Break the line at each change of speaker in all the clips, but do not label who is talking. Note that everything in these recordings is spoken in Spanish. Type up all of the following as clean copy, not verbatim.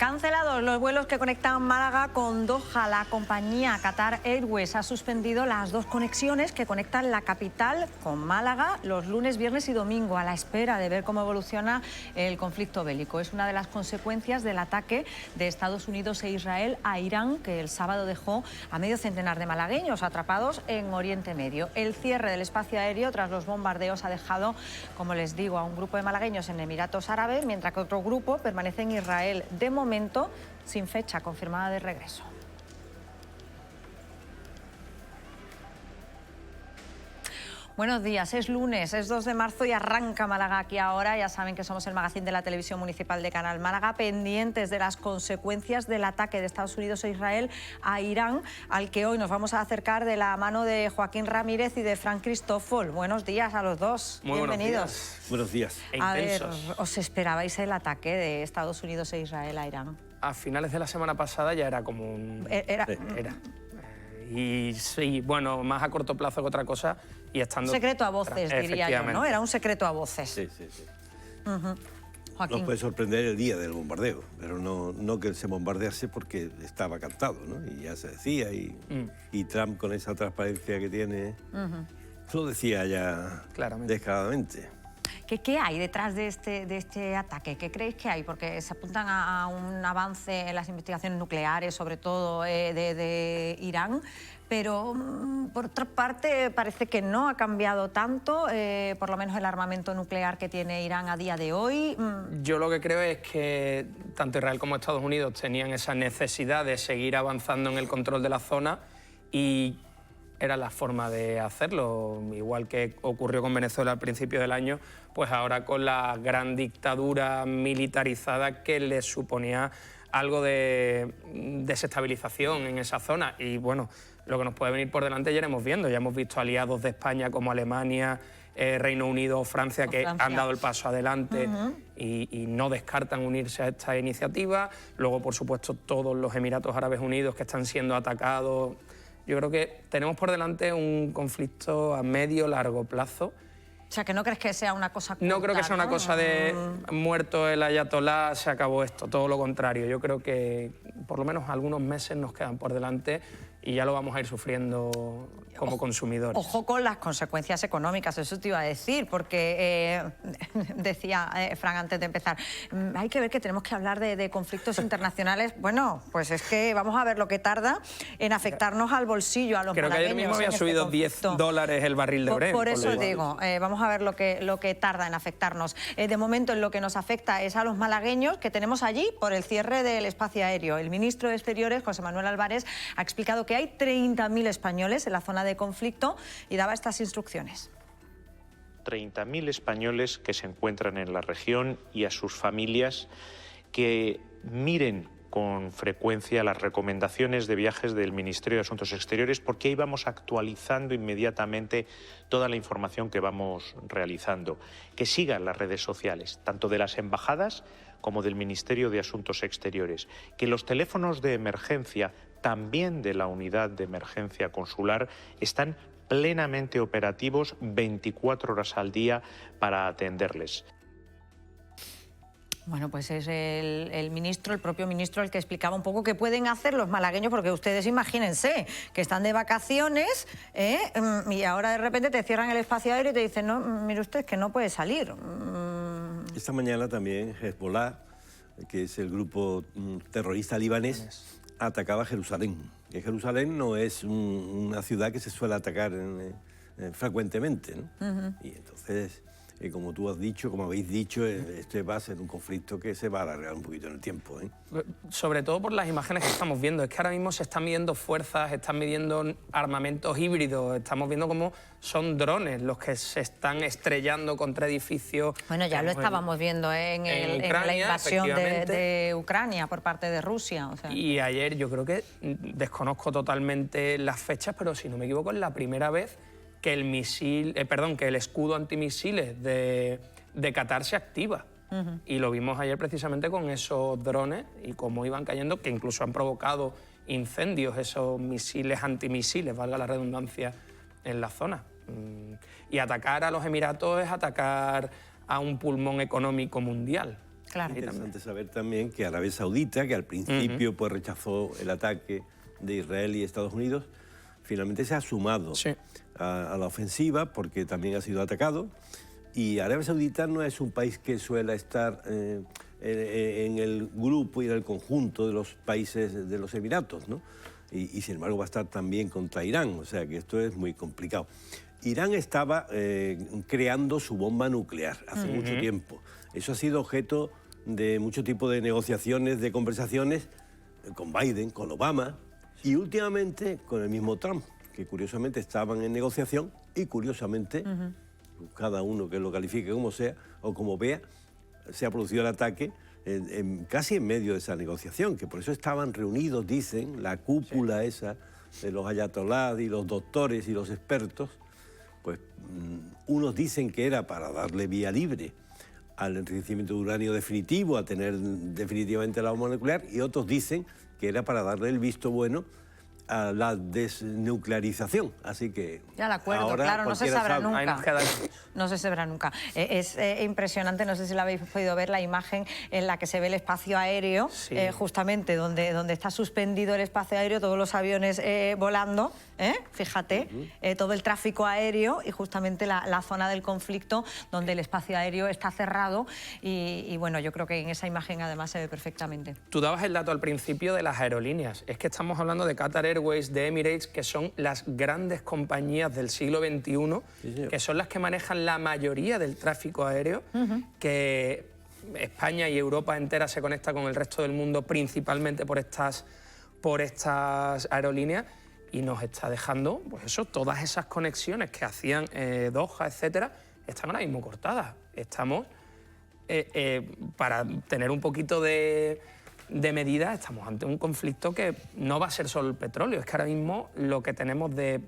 Cancelados los vuelos que conectan Málaga con Doha. La compañía Qatar Airways ha suspendido las dos conexiones que conectan la capital con Málaga los lunes, viernes y domingo, a la espera de ver cómo evoluciona el conflicto bélico. Es una de las consecuencias del ataque de Estados Unidos e Israel a Irán, que el sábado dejó a medio centenar de malagueños atrapados en Oriente Medio. El cierre del espacio aéreo tras los bombardeos ha dejado, como les digo, a un grupo de malagueños en Emiratos Árabes, mientras que otro grupo permanece en Israel. De momento, sin fecha confirmada de regreso. Buenos días, es lunes, es 2 de marzo y arranca Málaga aquí ahora. Ya saben que somos el magazín de la televisión municipal de Canal Málaga, pendientes de las consecuencias del ataque de Estados Unidos e Israel a Irán, al que hoy nos vamos a acercar de la mano de Joaquín Ramírez y de Fran Cristófol. Buenos días a los dos,
muy
bienvenidos.
Buenos días.
A ver, ¿os esperabais el ataque de Estados Unidos e Israel a Irán?
A finales de la semana pasada ya era como un... Era. Y sí, bueno, más a corto plazo que otra cosa y estando...
Secreto a voces, diría yo, ¿no? Era un secreto a voces.
Sí.
Joaquín.
Nos puede sorprender el día del bombardeo, pero no que se bombardease porque estaba cantado, ¿no? Y ya se decía, y Trump con esa transparencia que tiene, lo decía ya
claramente,
descaradamente.
¿Qué hay detrás de este ataque? ¿Qué creéis que hay? Porque se apuntan a un avance en las investigaciones nucleares, sobre todo de Irán, pero por otra parte parece que no ha cambiado tanto, por lo menos el armamento nuclear que tiene Irán a día de hoy.
Yo lo que creo es que tanto Israel como Estados Unidos tenían esa necesidad de seguir avanzando en el control de la zona y era la forma de hacerlo, igual que ocurrió con Venezuela al principio del año, pues ahora con la gran dictadura militarizada que les suponía algo de desestabilización en esa zona. Y bueno, lo que nos puede venir por delante ya iremos viendo. Ya hemos visto aliados de España como Alemania, Reino Unido o Francia que han dado el paso adelante y no descartan unirse a esta iniciativa. Luego, por supuesto, todos los Emiratos Árabes Unidos que están siendo atacados. Yo creo que tenemos por delante un conflicto a medio, largo plazo.
O sea, que no crees que sea una cosa corta,
no creo que sea una cosa de muerto el ayatolá, se acabó esto, todo lo contrario. Yo creo que por lo menos algunos meses nos quedan por delante y ya lo vamos a ir sufriendo como consumidores.
Ojo con las consecuencias económicas, eso te iba a decir, porque decía Fran antes de empezar, hay que ver que tenemos que hablar de conflictos internacionales. Bueno, pues es que vamos a ver lo que tarda en afectarnos al bolsillo, a los malagueños.
Creo que ayer mismo había subido $10 el barril de Brent.
Por eso digo, vamos a ver lo que tarda en afectarnos. De momento, en lo que nos afecta es a los malagueños que tenemos allí por el cierre del espacio aéreo. El ministro de Exteriores, José Manuel Álvarez, ha explicado que hay 30.000 españoles en la zona de conflicto y daba estas instrucciones.
30.000 españoles que se encuentran en la región y a sus familias que miren con frecuencia las recomendaciones de viajes del Ministerio de Asuntos Exteriores, porque ahí vamos actualizando inmediatamente toda la información que vamos realizando. Que sigan las redes sociales, tanto de las embajadas como del Ministerio de Asuntos Exteriores. Que los teléfonos de emergencia, también de la unidad de emergencia consular, están plenamente operativos 24 horas al día para atenderles.
Bueno, pues es el propio ministro, el que explicaba un poco qué pueden hacer los malagueños, porque ustedes imagínense que están de vacaciones y ahora de repente te cierran el espacio aéreo y te dicen, no, mire usted, que no puede salir.
Esta mañana también Hezbollah, que es el grupo terrorista libanés, atacaba Jerusalén. Y Jerusalén no es una ciudad que se suele atacar frecuentemente, ¿no? Y entonces, como tú has dicho, como habéis dicho, este va a ser un conflicto que se va a alargar un poquito en el tiempo, ¿eh?
Sobre todo por las imágenes que estamos viendo. Es que ahora mismo se están midiendo fuerzas, están midiendo armamentos híbridos, estamos viendo cómo son drones los que se están estrellando contra edificios.
Bueno, ya lo estábamos viendo en la invasión de Ucrania por parte de Rusia. O sea.
Y ayer yo creo que, desconozco totalmente las fechas, pero si no me equivoco es la primera vez que el escudo antimisiles de Qatar se activa. Y lo vimos ayer precisamente con esos drones y cómo iban cayendo, que incluso han provocado incendios, esos misiles antimisiles, valga la redundancia, en la zona. Y atacar a los Emiratos es atacar a un pulmón económico mundial.
Claro.
Es interesante saber también que Arabia Saudita, que al principio pues rechazó el ataque de Israel y Estados Unidos, finalmente se ha sumado a la ofensiva porque también ha sido atacado. Y Arabia Saudita no es un país que suele estar en el grupo y en el conjunto de los países de los Emiratos, ¿no? Y sin embargo va a estar también contra Irán, o sea que esto es muy complicado. Irán estaba creando su bomba nuclear hace mucho tiempo. Eso ha sido objeto de mucho tipo de negociaciones, de conversaciones con Biden, con Obama y últimamente con el mismo Trump, que curiosamente estaban en negociación y curiosamente, cada uno que lo califique como sea o como vea, se ha producido el ataque casi en medio de esa negociación, que por eso estaban reunidos, dicen, la cúpula esa de los ayatolás y los doctores y los expertos, pues unos dicen que era para darle vía libre al enriquecimiento de uranio definitivo, a tener definitivamente la bomba nuclear, y otros dicen que era para darle el visto bueno a la desnuclearización. Así que
ya de acuerdo,
ahora
claro, no se sabrá nunca.
Ahí nos queda...
No se sabrá nunca. Es impresionante, no sé si la habéis podido ver, la imagen en la que se ve el espacio aéreo, justamente donde está suspendido el espacio aéreo, todos los aviones volando, fíjate, todo el tráfico aéreo y justamente la zona del conflicto donde el espacio aéreo está cerrado y bueno, yo creo que en esa imagen además se ve perfectamente.
Tú dabas el dato al principio de las aerolíneas. Es que estamos hablando de Qatar Airways, de Emirates, que son las grandes compañías del siglo XXI, que son las que manejan la mayoría del tráfico aéreo, que España y Europa entera se conecta con el resto del mundo principalmente por estas aerolíneas y nos está dejando, pues eso, todas esas conexiones que hacían Doha, etcétera, están ahora mismo cortadas. Estamos, para tener un poquito de medida, estamos ante un conflicto que no va a ser solo el petróleo, es que ahora mismo lo que tenemos de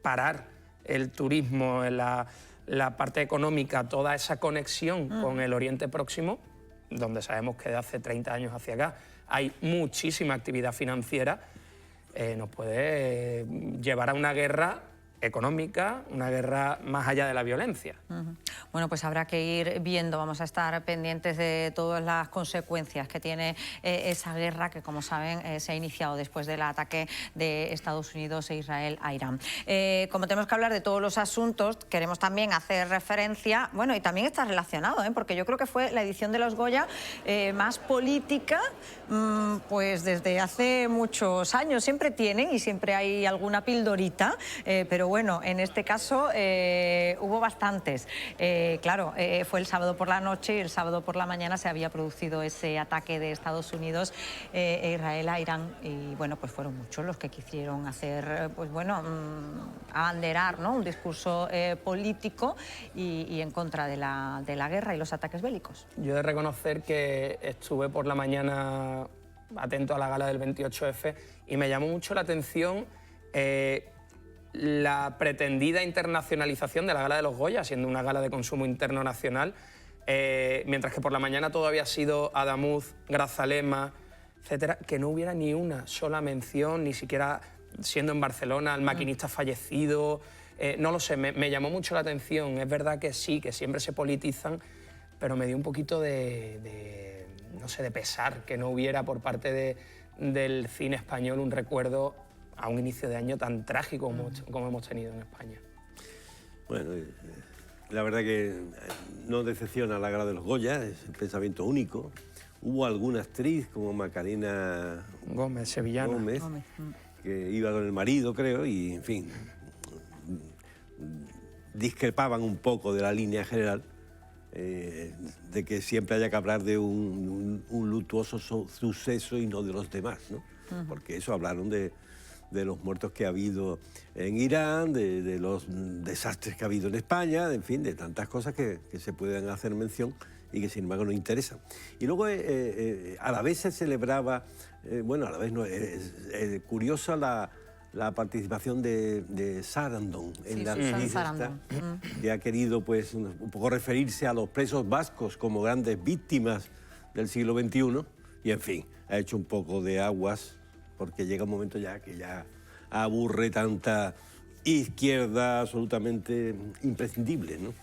parar el turismo, la parte económica, toda esa conexión con el Oriente Próximo, donde sabemos que de hace 30 años hacia acá hay muchísima actividad financiera, nos puede llevar a una guerra económica, una guerra más allá de la violencia. Bueno, pues habrá que ir viendo, vamos a estar pendientes de todas las consecuencias que tiene esa guerra que, como saben, se ha iniciado después del ataque de Estados Unidos e Israel a Irán. Como tenemos que hablar de todos los asuntos, queremos también hacer referencia, bueno, y también está relacionado, porque yo creo que fue la edición de los Goya más política, pues desde hace muchos años. Siempre tienen y siempre hay alguna pildorita, pero bueno, en este caso hubo bastantes. Claro, fue el sábado por la noche y el sábado por la mañana se había producido ese ataque de Estados Unidos e Israel a Irán y bueno, pues fueron muchos los que quisieron hacer, pues bueno, abanderar, ¿no?, un discurso político y en contra de la guerra y los ataques bélicos. Yo he de reconocer que estuve por la mañana atento a la gala del 28F y me llamó mucho la atención la pretendida internacionalización de la gala de los Goya, siendo una gala de consumo interno nacional, mientras que por la mañana todo había sido Adamuz, Grazalema, etcétera, que no hubiera ni una sola mención, ni siquiera siendo en Barcelona, el maquinista fallecido. No lo sé, me llamó mucho la atención. Es verdad que sí, que siempre se politizan, pero me dio un poquito no sé, de pesar que no hubiera por parte del cine español un recuerdo a un inicio de año tan trágico como hemos tenido en España. Bueno,
la verdad que no decepciona la gala de los Goya, es un pensamiento único. Hubo alguna actriz como Macarena
Gómez, sevillana,
que iba con el marido, creo, y en fin, discrepaban un poco de la línea general, de que siempre haya que hablar de un luctuoso suceso y no de los demás, ¿no? Porque eso hablaron de los muertos que ha habido en Irán, de los desastres que ha habido en España, en fin, de tantas cosas que se pueden hacer mención y que sin embargo no interesan. Y luego a la vez se celebraba, bueno, a la vez no, curiosa la participación de Sarandon en la revista, que ha querido pues un poco referirse a los presos vascos como grandes víctimas del siglo XXI y en fin, ha hecho un poco de aguas porque llega un momento ya que ya aburre tanta izquierda absolutamente imprescindible, ¿no?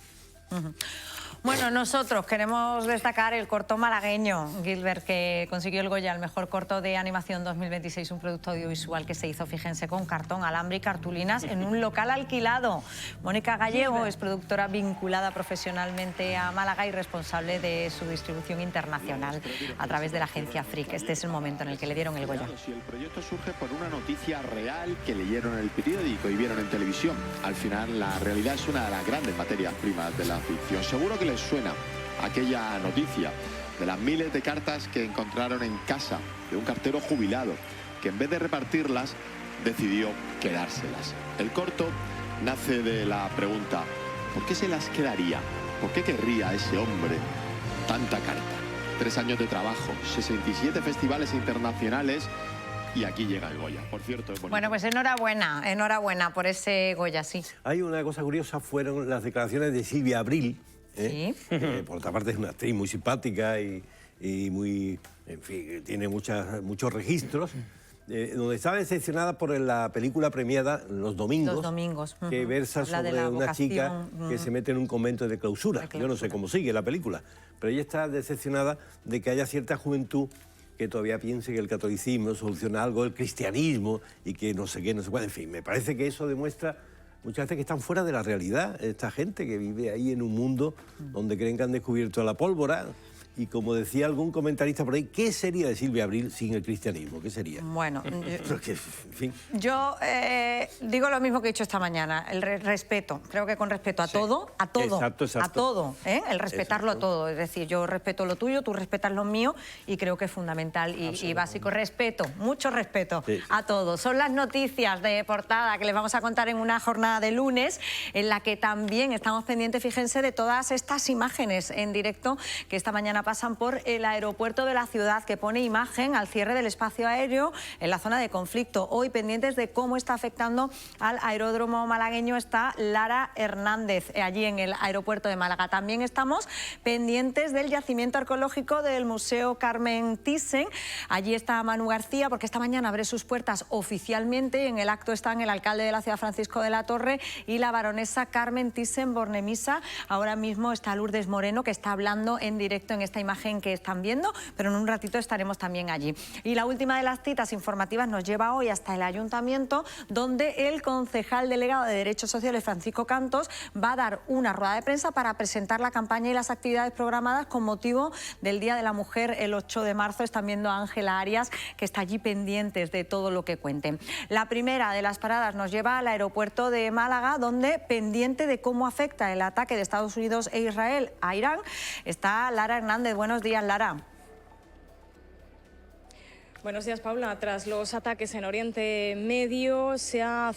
Bueno, nosotros queremos destacar el corto malagueño, Gilbert, que consiguió el Goya, el mejor corto de animación 2026, un producto audiovisual que se hizo, fíjense, con cartón, alambre y cartulinas en un local alquilado. Mónica Gallego es productora vinculada profesionalmente a Málaga y responsable de su distribución internacional a través de la agencia Frick. Este es el momento en el que le dieron el Goya.
Si el proyecto surge por una noticia real que leyeron en el periódico y vieron en televisión. Al final, la realidad es una de las grandes materias primas de la ficción. Seguro que les suena aquella noticia de las miles de cartas que encontraron en casa de un cartero jubilado que en vez de repartirlas decidió quedárselas. El corto nace de la pregunta: ¿por qué se las quedaría? ¿Por qué querría ese hombre tanta carta? 3 años de trabajo, 67 festivales internacionales y aquí llega el Goya. Por cierto, es bonito.
Bueno, pues enhorabuena por ese Goya, sí.
Hay una cosa curiosa, fueron las declaraciones de Silvia Abril,
Sí.
Por otra parte es una actriz muy simpática y muy, en fin, tiene muchos registros, donde estaba decepcionada por la película premiada Los Domingos, que versa sobre una chica que se mete en un convento de clausura. Yo no sé cómo sigue la película, pero ella está decepcionada de que haya cierta juventud que todavía piense que el catolicismo soluciona algo, el cristianismo, y que no sé qué, no sé cuál. En fin, me parece que eso demuestra muchas veces que están fuera de la realidad, esta gente que vive ahí en un mundo donde creen que han descubierto la pólvora. Y como decía algún comentarista por ahí, ¿qué sería de Silvia Abril sin el cristianismo? ¿Qué sería?
Bueno,
Porque, en fin.
yo digo lo mismo que he dicho esta mañana, el respeto. Creo que con respeto a todo,
Exacto.
a todo, el respetarlo
Exacto.
a todo. Es decir, yo respeto lo tuyo, tú respetas lo mío y creo que es fundamental y básico. Respeto, mucho respeto a todos. Son las noticias de portada que les vamos a contar en una jornada de lunes en la que también estamos pendientes, fíjense, de todas estas imágenes en directo que esta mañana pasan por el aeropuerto de la ciudad, que pone imagen al cierre del espacio aéreo en la zona de conflicto. Hoy pendientes de cómo está afectando al aeródromo malagueño está Lara Hernández, allí en el aeropuerto de Málaga. También estamos pendientes del yacimiento arqueológico del Museo Carmen Thyssen. Allí está Manu García, porque esta mañana abre sus puertas oficialmente. En el acto están el alcalde de la ciudad, Francisco de la Torre, y la baronesa Carmen Thyssen-Bornemisza. Ahora mismo está Lourdes Moreno, que está hablando en directo en esta imagen que están viendo, pero en un ratito estaremos también allí. Y la última de las citas informativas nos lleva hoy hasta el ayuntamiento, donde el concejal delegado de Derechos Sociales, Francisco Cantos, va a dar una rueda de prensa para presentar la campaña y las actividades programadas con motivo del Día de la Mujer el 8 de marzo. Están viendo a Ángela Arias, que está allí pendientes de todo lo que cuenten. La primera de las paradas nos lleva al aeropuerto de Málaga, donde, pendiente de cómo afecta el ataque de Estados Unidos e Israel a Irán, está Lara Hernández. Buenos días, Lara.
Buenos días, Paula. Tras los ataques en Oriente Medio se ha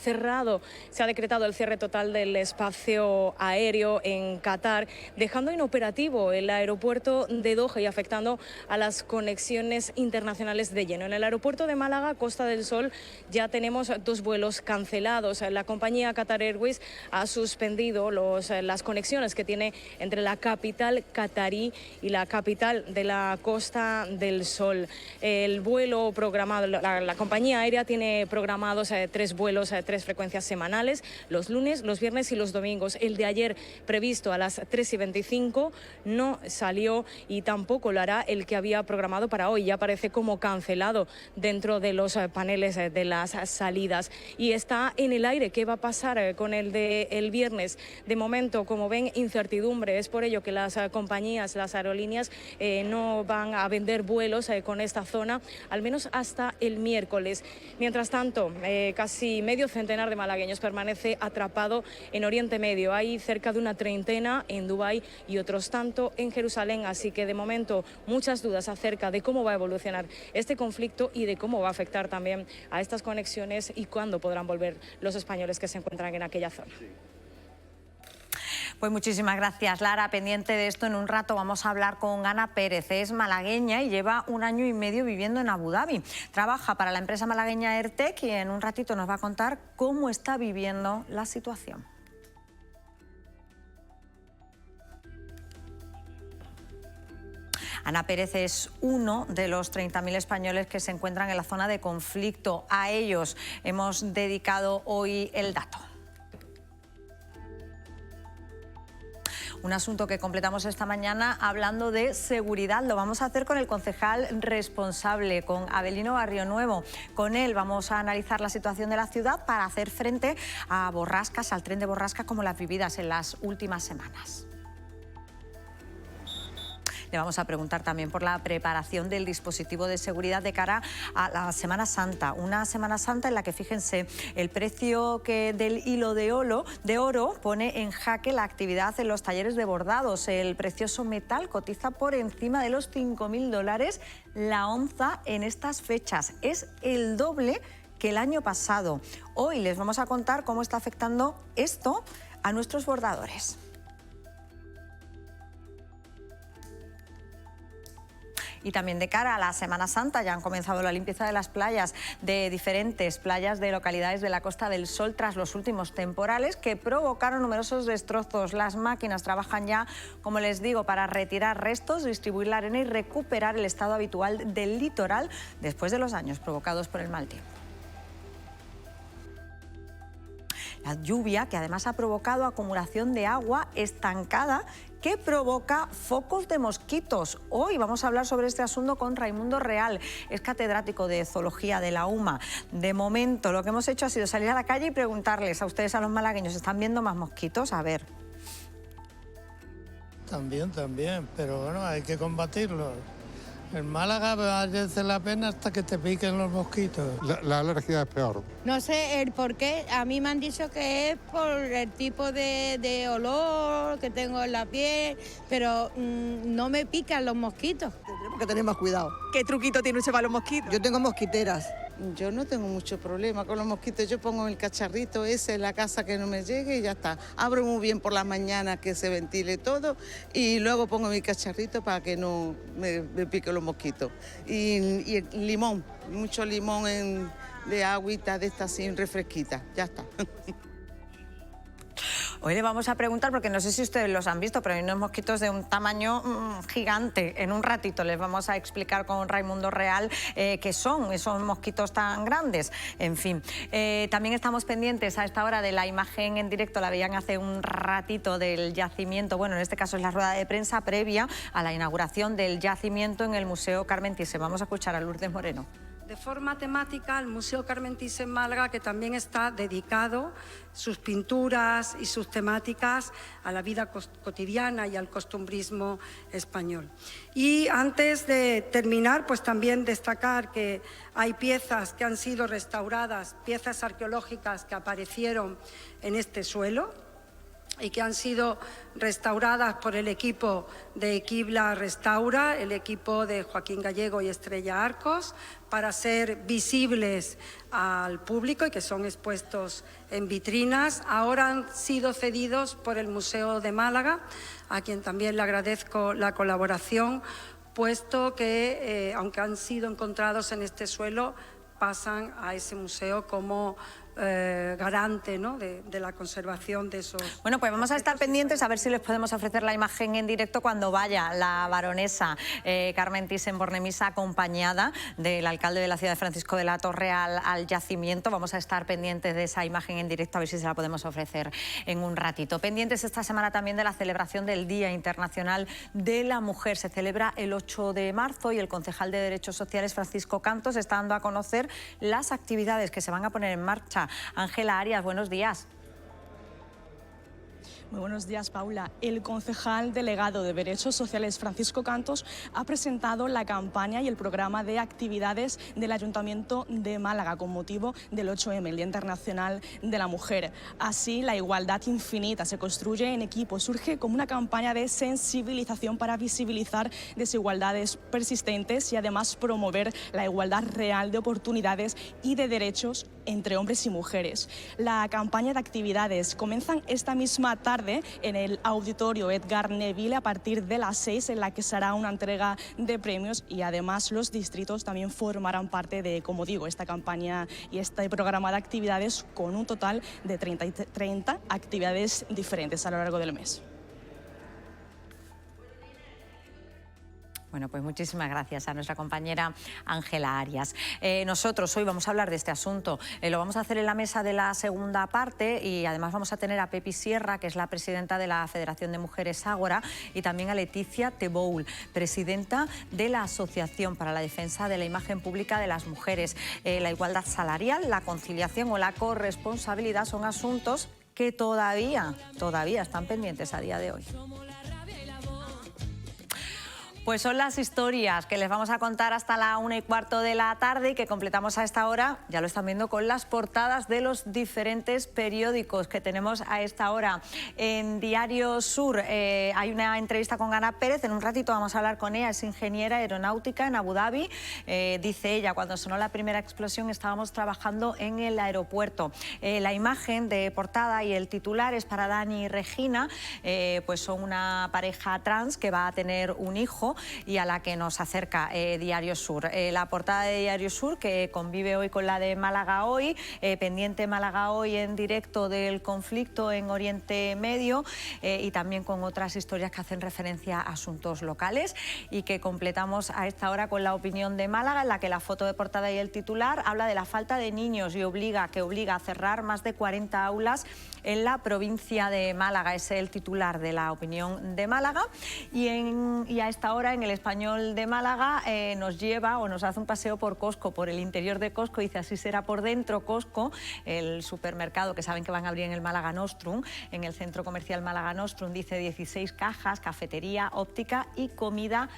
decretado el cierre total del espacio aéreo en Qatar, dejando inoperativo el aeropuerto de Doha y afectando a las conexiones internacionales de lleno. En el aeropuerto de Málaga, Costa del Sol, ya tenemos 2 vuelos cancelados. La compañía Qatar Airways ha suspendido las conexiones que tiene entre la capital qatarí y la capital de la Costa del Sol. El vuelo programado, la compañía aérea tiene programados 3 vuelos, 3 frecuencias semanales, los lunes, los viernes y los domingos. El de ayer, previsto a las 3:25, no salió y tampoco lo hará el que había programado para hoy. Ya aparece como cancelado dentro de los paneles de las salidas. Y está en el aire qué va a pasar con el de el viernes. De momento, como ven, incertidumbre. Es por ello que las compañías, las aerolíneas, no van a vender vuelos con esta zona, al menos hasta el miércoles. Mientras tanto, casi medio centenar de malagueños permanece atrapado en Oriente Medio. Hay cerca de una treintena en Dubái y otros tanto en Jerusalén. Así que, de momento, muchas dudas acerca de cómo va a evolucionar este conflicto y de cómo va a afectar también a estas conexiones y cuándo podrán volver los españoles que se encuentran en aquella zona.
Pues muchísimas gracias, Lara. Pendiente de esto, en un rato vamos a hablar con Ana Pérez. Es malagueña y lleva 1 año y medio viviendo en Abu Dhabi. Trabaja para la empresa malagueña Airtec y en un ratito nos va a contar cómo está viviendo la situación. Ana Pérez es uno de los 30.000 españoles que se encuentran en la zona de conflicto. A ellos hemos dedicado hoy el dato. Un asunto que completamos esta mañana hablando de seguridad. Lo vamos a hacer con el concejal responsable, con Avelino Barrionuevo. Con él vamos a analizar la situación de la ciudad para hacer frente a borrascas, al tren de borrascas como las vividas en las últimas semanas. Le vamos a preguntar también por la preparación del dispositivo de seguridad de cara a la Semana Santa. Una Semana Santa en la que, fíjense, el precio del hilo de oro pone en jaque la actividad en los talleres de bordados. El precioso metal cotiza por encima de los $5.000 la onza en estas fechas. Es el doble que el año pasado. Hoy les vamos a contar cómo está afectando esto a nuestros bordadores. Y también de cara a la Semana Santa ya han comenzado la limpieza de las playas de diferentes playas de localidades de la Costa del Sol tras los últimos temporales que provocaron numerosos destrozos. Las máquinas trabajan ya, como les digo, para retirar restos, distribuir la arena y recuperar el estado habitual del litoral después de los daños provocados por el mal tiempo. La lluvia, que además ha provocado acumulación de agua estancada que provoca focos de mosquitos. Hoy vamos a hablar sobre este asunto con Raimundo Real, es catedrático de Zoología de la UMA. De momento lo que hemos hecho ha sido salir a la calle y preguntarles a ustedes, a los malagueños, ¿están viendo más mosquitos? A ver.
También, pero bueno, hay que combatirlos. En Málaga merece la pena hasta que te piquen los mosquitos.
La alergia es peor.
No sé el por qué, a mí me han dicho que es por el tipo de olor que tengo en la piel, pero no me pican los mosquitos.
Tenemos que tener más cuidado.
¿Qué truquito tiene usted para los mosquitos?
Yo tengo mosquiteras.
Yo no tengo mucho problema con los mosquitos, yo pongo el cacharrito ese en la casa que no me llegue y ya está. Abro muy bien por la mañana que se ventile todo y luego pongo mi cacharrito para que no me piquen los mosquitos. Y limón, mucho limón de agüita de esta así refresquita, ya está.
Hoy le vamos a preguntar, porque no sé si ustedes los han visto, pero hay unos mosquitos de un tamaño gigante. En un ratito les vamos a explicar con Raimundo Real qué son esos mosquitos tan grandes. En fin, también estamos pendientes a esta hora de la imagen en directo, la veían hace un ratito, del yacimiento. Bueno, en este caso es la rueda de prensa previa a la inauguración del yacimiento en el Museo Carmen Thyssen. Vamos a escuchar a Lourdes Moreno.
De forma temática, el Museo Carmen Thyssen Málaga, que también está dedicado, sus pinturas y sus temáticas, a la vida cotidiana y al costumbrismo español. Y antes de terminar, pues también destacar que hay piezas que han sido restauradas, piezas arqueológicas que aparecieron en este suelo y que han sido restauradas por el equipo de Equibla Restaura, el equipo de Joaquín Gallego y Estrella Arcos, para ser visibles al público y que son expuestos en vitrinas. Ahora han sido cedidos por el Museo de Málaga, a quien también le agradezco la colaboración, puesto que, aunque han sido encontrados en este suelo, pasan a ese museo como garante, ¿no?, de la conservación de esos...
Bueno, pues vamos a estar pendientes a ver si les podemos ofrecer la imagen en directo cuando vaya la baronesa Carmen Thyssen-Bornemisza, acompañada del alcalde de la ciudad, Francisco de la Torre, al yacimiento. Vamos a estar pendientes de esa imagen en directo, a ver si se la podemos ofrecer en un ratito. Pendientes esta semana también de la celebración del Día Internacional de la Mujer. Se celebra el 8 de marzo y el concejal de Derechos Sociales, Francisco Cantos, está dando a conocer las actividades que se van a poner en marcha. Ángela Arias, buenos días.
Muy buenos días, Paula. El concejal delegado de Derechos Sociales, Francisco Cantos, ha presentado la campaña y el programa de actividades del Ayuntamiento de Málaga con motivo del 8M, el Día Internacional de la Mujer. Así, la igualdad infinita se construye en equipo. Surge como una campaña de sensibilización para visibilizar desigualdades persistentes y además promover la igualdad real de oportunidades y de derechos entre hombres y mujeres. La campaña de actividades comienzan esta misma tarde en el Auditorio Edgar Neville a partir de las 6, en la que se hará una entrega de premios y además los distritos también formarán parte de, como digo, esta campaña y este programa de actividades con un total de 30 actividades diferentes a lo largo del mes.
Bueno, pues muchísimas gracias a nuestra compañera Ángela Arias. Nosotros hoy vamos a hablar de este asunto. Lo vamos a hacer en la mesa de la segunda parte y además vamos a tener a Pepi Sierra, que es la presidenta de la Federación de Mujeres Ágora, y también a Leticia Teboul, presidenta de la Asociación para la Defensa de la Imagen Pública de las Mujeres. La igualdad salarial, la conciliación o la corresponsabilidad son asuntos que todavía están pendientes a día de hoy. Pues son las historias que les vamos a contar hasta la 1:15 de la tarde y que completamos a esta hora, ya lo están viendo, con las portadas de los diferentes periódicos que tenemos a esta hora. En Diario Sur hay una entrevista con Ana Pérez, en un ratito vamos a hablar con ella, es ingeniera aeronáutica en Abu Dhabi. Dice ella, cuando sonó la primera explosión estábamos trabajando en el aeropuerto. La imagen de portada y el titular es para Dani y Regina, pues son una pareja trans que va a tener un hijo y a la que nos acerca Diario Sur. La portada de Diario Sur, que convive hoy con la de Málaga Hoy, pendiente Málaga Hoy en directo del conflicto en Oriente Medio y también con otras historias que hacen referencia a asuntos locales, y que completamos a esta hora con La Opinión de Málaga, en la que la foto de portada y el titular habla de la falta de niños y obliga a cerrar más de 40 aulas en la provincia de Málaga. Es el titular de La Opinión de Málaga. Y a esta hora en El Español de Málaga nos lleva o nos hace un paseo por Costco, por el interior de Costco. Dice, así será por dentro Costco, el supermercado que saben que van a abrir en el Málaga Nostrum, en el centro comercial Málaga Nostrum. Dice 16 cajas, cafetería, óptica y comida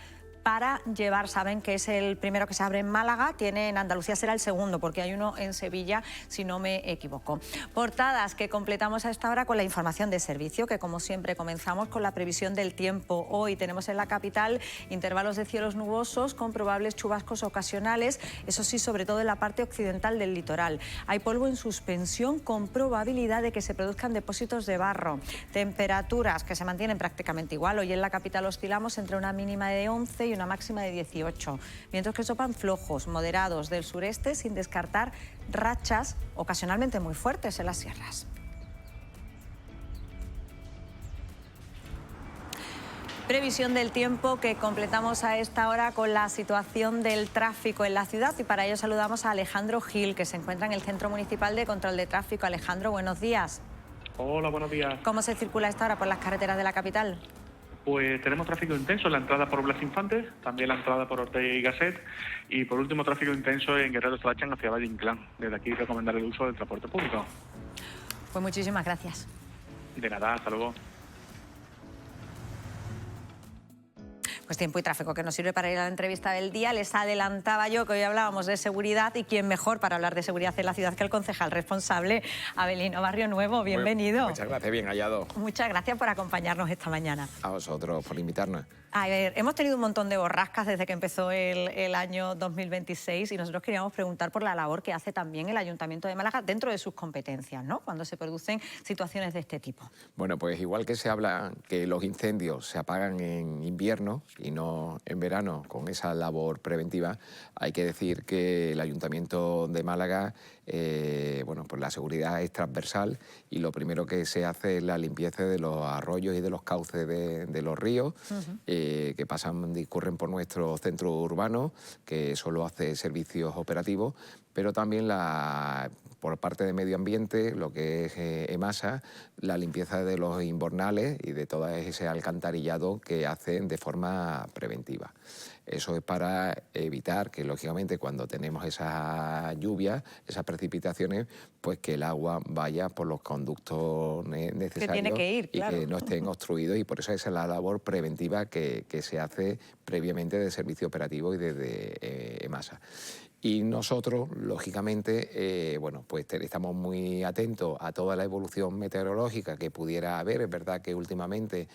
para llevar. Saben que es el primero que se abre en Málaga, en Andalucía será el segundo, porque hay uno en Sevilla, si no me equivoco. Portadas que completamos a esta hora con la información de servicio, que como siempre comenzamos con la previsión del tiempo. Hoy tenemos en la capital intervalos de cielos nubosos con probables chubascos ocasionales, eso sí, sobre todo en la parte occidental del litoral. Hay polvo en suspensión con probabilidad de que se produzcan depósitos de barro. Temperaturas que se mantienen prácticamente igual. Hoy en la capital oscilamos entre una mínima de 11 y una máxima de 18, vientos que soplan flojos, moderados del sureste, sin descartar rachas ocasionalmente muy fuertes en las sierras. Previsión del tiempo que completamos a esta hora con la situación del tráfico en la ciudad, y para ello saludamos a Alejandro Gil, que se encuentra en el Centro Municipal de Control de Tráfico. Alejandro, buenos días.
Hola, buenos días.
¿Cómo se circula a esta hora por las carreteras de la capital?
Pues tenemos tráfico intenso en la entrada por Blas Infante, también la entrada por Ortega y Gasset, y por último tráfico intenso en Guerrero Salachan hacia Valle Inclán. Desde aquí recomendar el uso del transporte público.
Pues muchísimas gracias.
De nada, hasta luego.
Pues tiempo y tráfico que nos sirve para ir a la entrevista del día. Les adelantaba yo que hoy hablábamos de seguridad, y quién mejor para hablar de seguridad en la ciudad que el concejal responsable, Avelino Barrio Nuevo. Bienvenido.
Muchas gracias, bien hallado.
Muchas gracias por acompañarnos esta mañana.
A vosotros por invitarnos.
A ver, hemos tenido un montón de borrascas desde que empezó el año 2026 y nosotros queríamos preguntar por la labor que hace también el Ayuntamiento de Málaga dentro de sus competencias, ¿no?, cuando se producen situaciones de este tipo.
Bueno, pues igual que se habla que los incendios se apagan en invierno y no en verano, con esa labor preventiva, hay que decir que el Ayuntamiento de Málaga, bueno, pues la seguridad es transversal, y lo primero que se hace es la limpieza de los arroyos y de los cauces de los ríos, que discurren por nuestro centro urbano, que solo hace servicios operativos, pero también por parte de Medio Ambiente, lo que es EMASA, la limpieza de los invernales y de todo ese alcantarillado que hacen de forma preventiva. Eso es para evitar que, lógicamente, cuando tenemos esas lluvias, esas precipitaciones, pues que el agua vaya por los conductos necesarios, que tiene que ir, claro, y que no estén obstruidos, y por eso esa es la labor preventiva que se hace previamente de servicio operativo y desde EMASA. Y nosotros, lógicamente, bueno, pues estamos muy atentos a toda la evolución meteorológica que pudiera haber. Es verdad que últimamente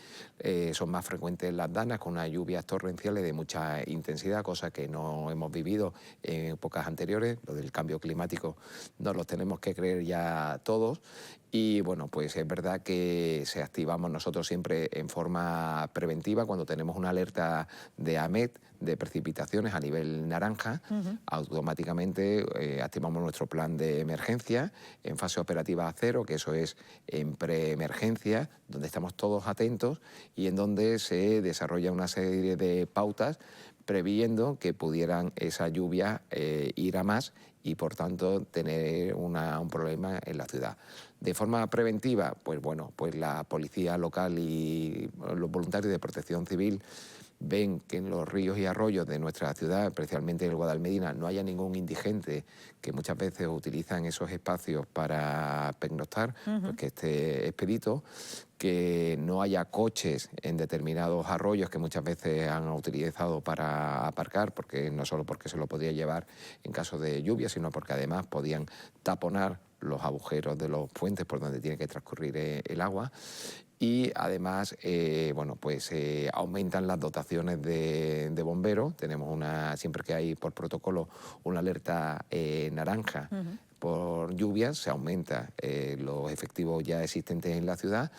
son más frecuentes las danas, con unas lluvias torrenciales de mucha intensidad, cosa que no hemos vivido en épocas anteriores. Lo del cambio climático nos lo tenemos que creer ya todos. Y bueno, pues es verdad que se activamos nosotros siempre en forma preventiva cuando tenemos una alerta de AMET, de precipitaciones a nivel naranja, automáticamente activamos nuestro plan de emergencia en fase operativa 0, que eso es en preemergencia, donde estamos todos atentos y en donde se desarrolla una serie de pautas previendo que pudieran esa lluvia ir a más y por tanto tener un problema en la ciudad. De forma preventiva, pues bueno, pues la policía local y los voluntarios de Protección Civil ven que en los ríos y arroyos de nuestra ciudad, especialmente en el Guadalmedina, no haya ningún indigente, que muchas veces utilizan esos espacios para pernoctar, pues que esté expedito, que no haya coches en determinados arroyos que muchas veces han utilizado para aparcar, porque no solo porque se lo podía llevar en caso de lluvia, sino porque además podían taponar los agujeros de los puentes por donde tiene que transcurrir el agua. Y además, bueno, pues aumentan las dotaciones de bomberos. Tenemos siempre que hay por protocolo una alerta naranja por lluvias, se aumenta los efectivos ya existentes en la ciudad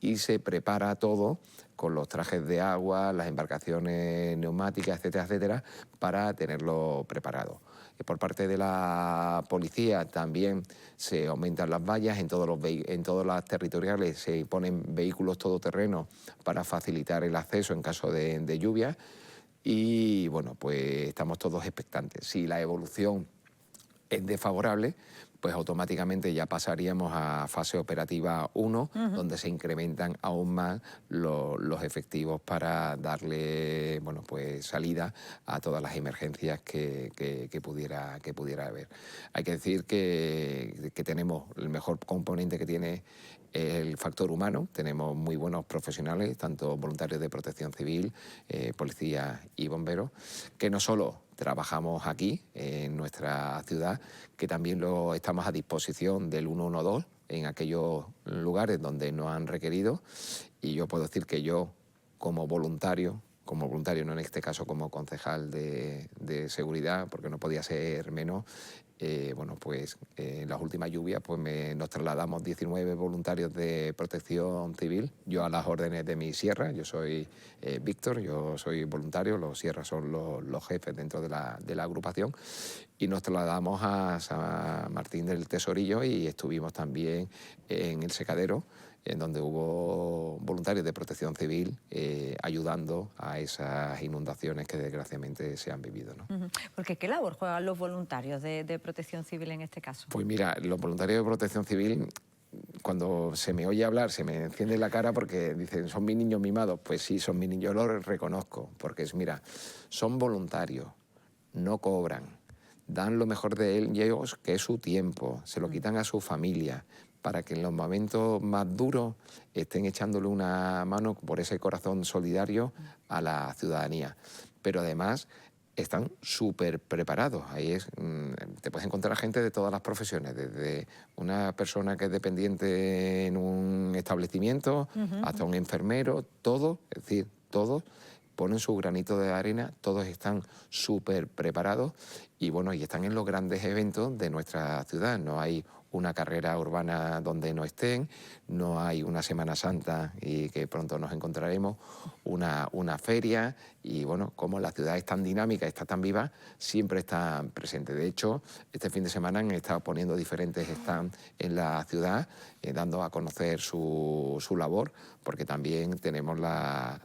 y se prepara todo con los trajes de agua, las embarcaciones neumáticas, etcétera, etcétera, para tenerlo preparado. Por parte de la policía también se aumentan las vallas, en todas las territoriales se ponen vehículos todoterrenos para facilitar el acceso en caso de lluvia y bueno, pues estamos todos expectantes. Si la evolución es desfavorable, pues automáticamente ya pasaríamos a fase operativa 1, donde se incrementan aún más los efectivos para darle, bueno, pues salida a todas las emergencias que pudiera haber. Hay que decir que tenemos el mejor componente que tiene el factor humano. Tenemos muy buenos profesionales, tanto voluntarios de Protección Civil, policía y bomberos, que no solo trabajamos aquí, en nuestra ciudad, que también lo estamos a disposición del 112 en aquellos lugares donde nos han requerido. Y yo puedo decir que yo, como voluntario, no en este caso como concejal de seguridad, porque no podía ser menos, bueno, pues en las últimas lluvias pues nos trasladamos 19 voluntarios de Protección Civil, yo a las órdenes de mi sierra. Yo soy Víctor, yo soy voluntario, los sierras son los jefes dentro de la agrupación, y nos trasladamos a San Martín del Tesorillo y estuvimos también en el secadero, en donde hubo voluntarios de Protección Civil ayudando a esas inundaciones que desgraciadamente se han vivido, ¿no?
Porque ¿qué labor juegan los voluntarios de Protección Civil en este caso?
Pues mira, los voluntarios de Protección Civil, cuando se me oye hablar, se me enciende la cara porque dicen, son mis niños mimados. Pues sí, son mis niños, yo lo reconozco, porque mira, son voluntarios, no cobran, dan lo mejor de ellos, que es su tiempo, se lo quitan a su familia, para que en los momentos más duros estén echándole una mano por ese corazón solidario a la ciudadanía. Pero además están súper preparados. Ahí te puedes encontrar gente de todas las profesiones, desde una persona que es dependiente en un establecimiento hasta un enfermero, todo, es decir, todos ponen su granito de arena, todos están súper preparados y bueno, y están en los grandes eventos de nuestra ciudad. No hay una carrera urbana donde no estén, no hay una Semana Santa y que pronto nos encontraremos, una feria, y bueno, como la ciudad es tan dinámica, está tan viva, siempre están presentes. De hecho, este fin de semana han estado poniendo diferentes stands en la ciudad, dando a conocer su labor, porque también tenemos la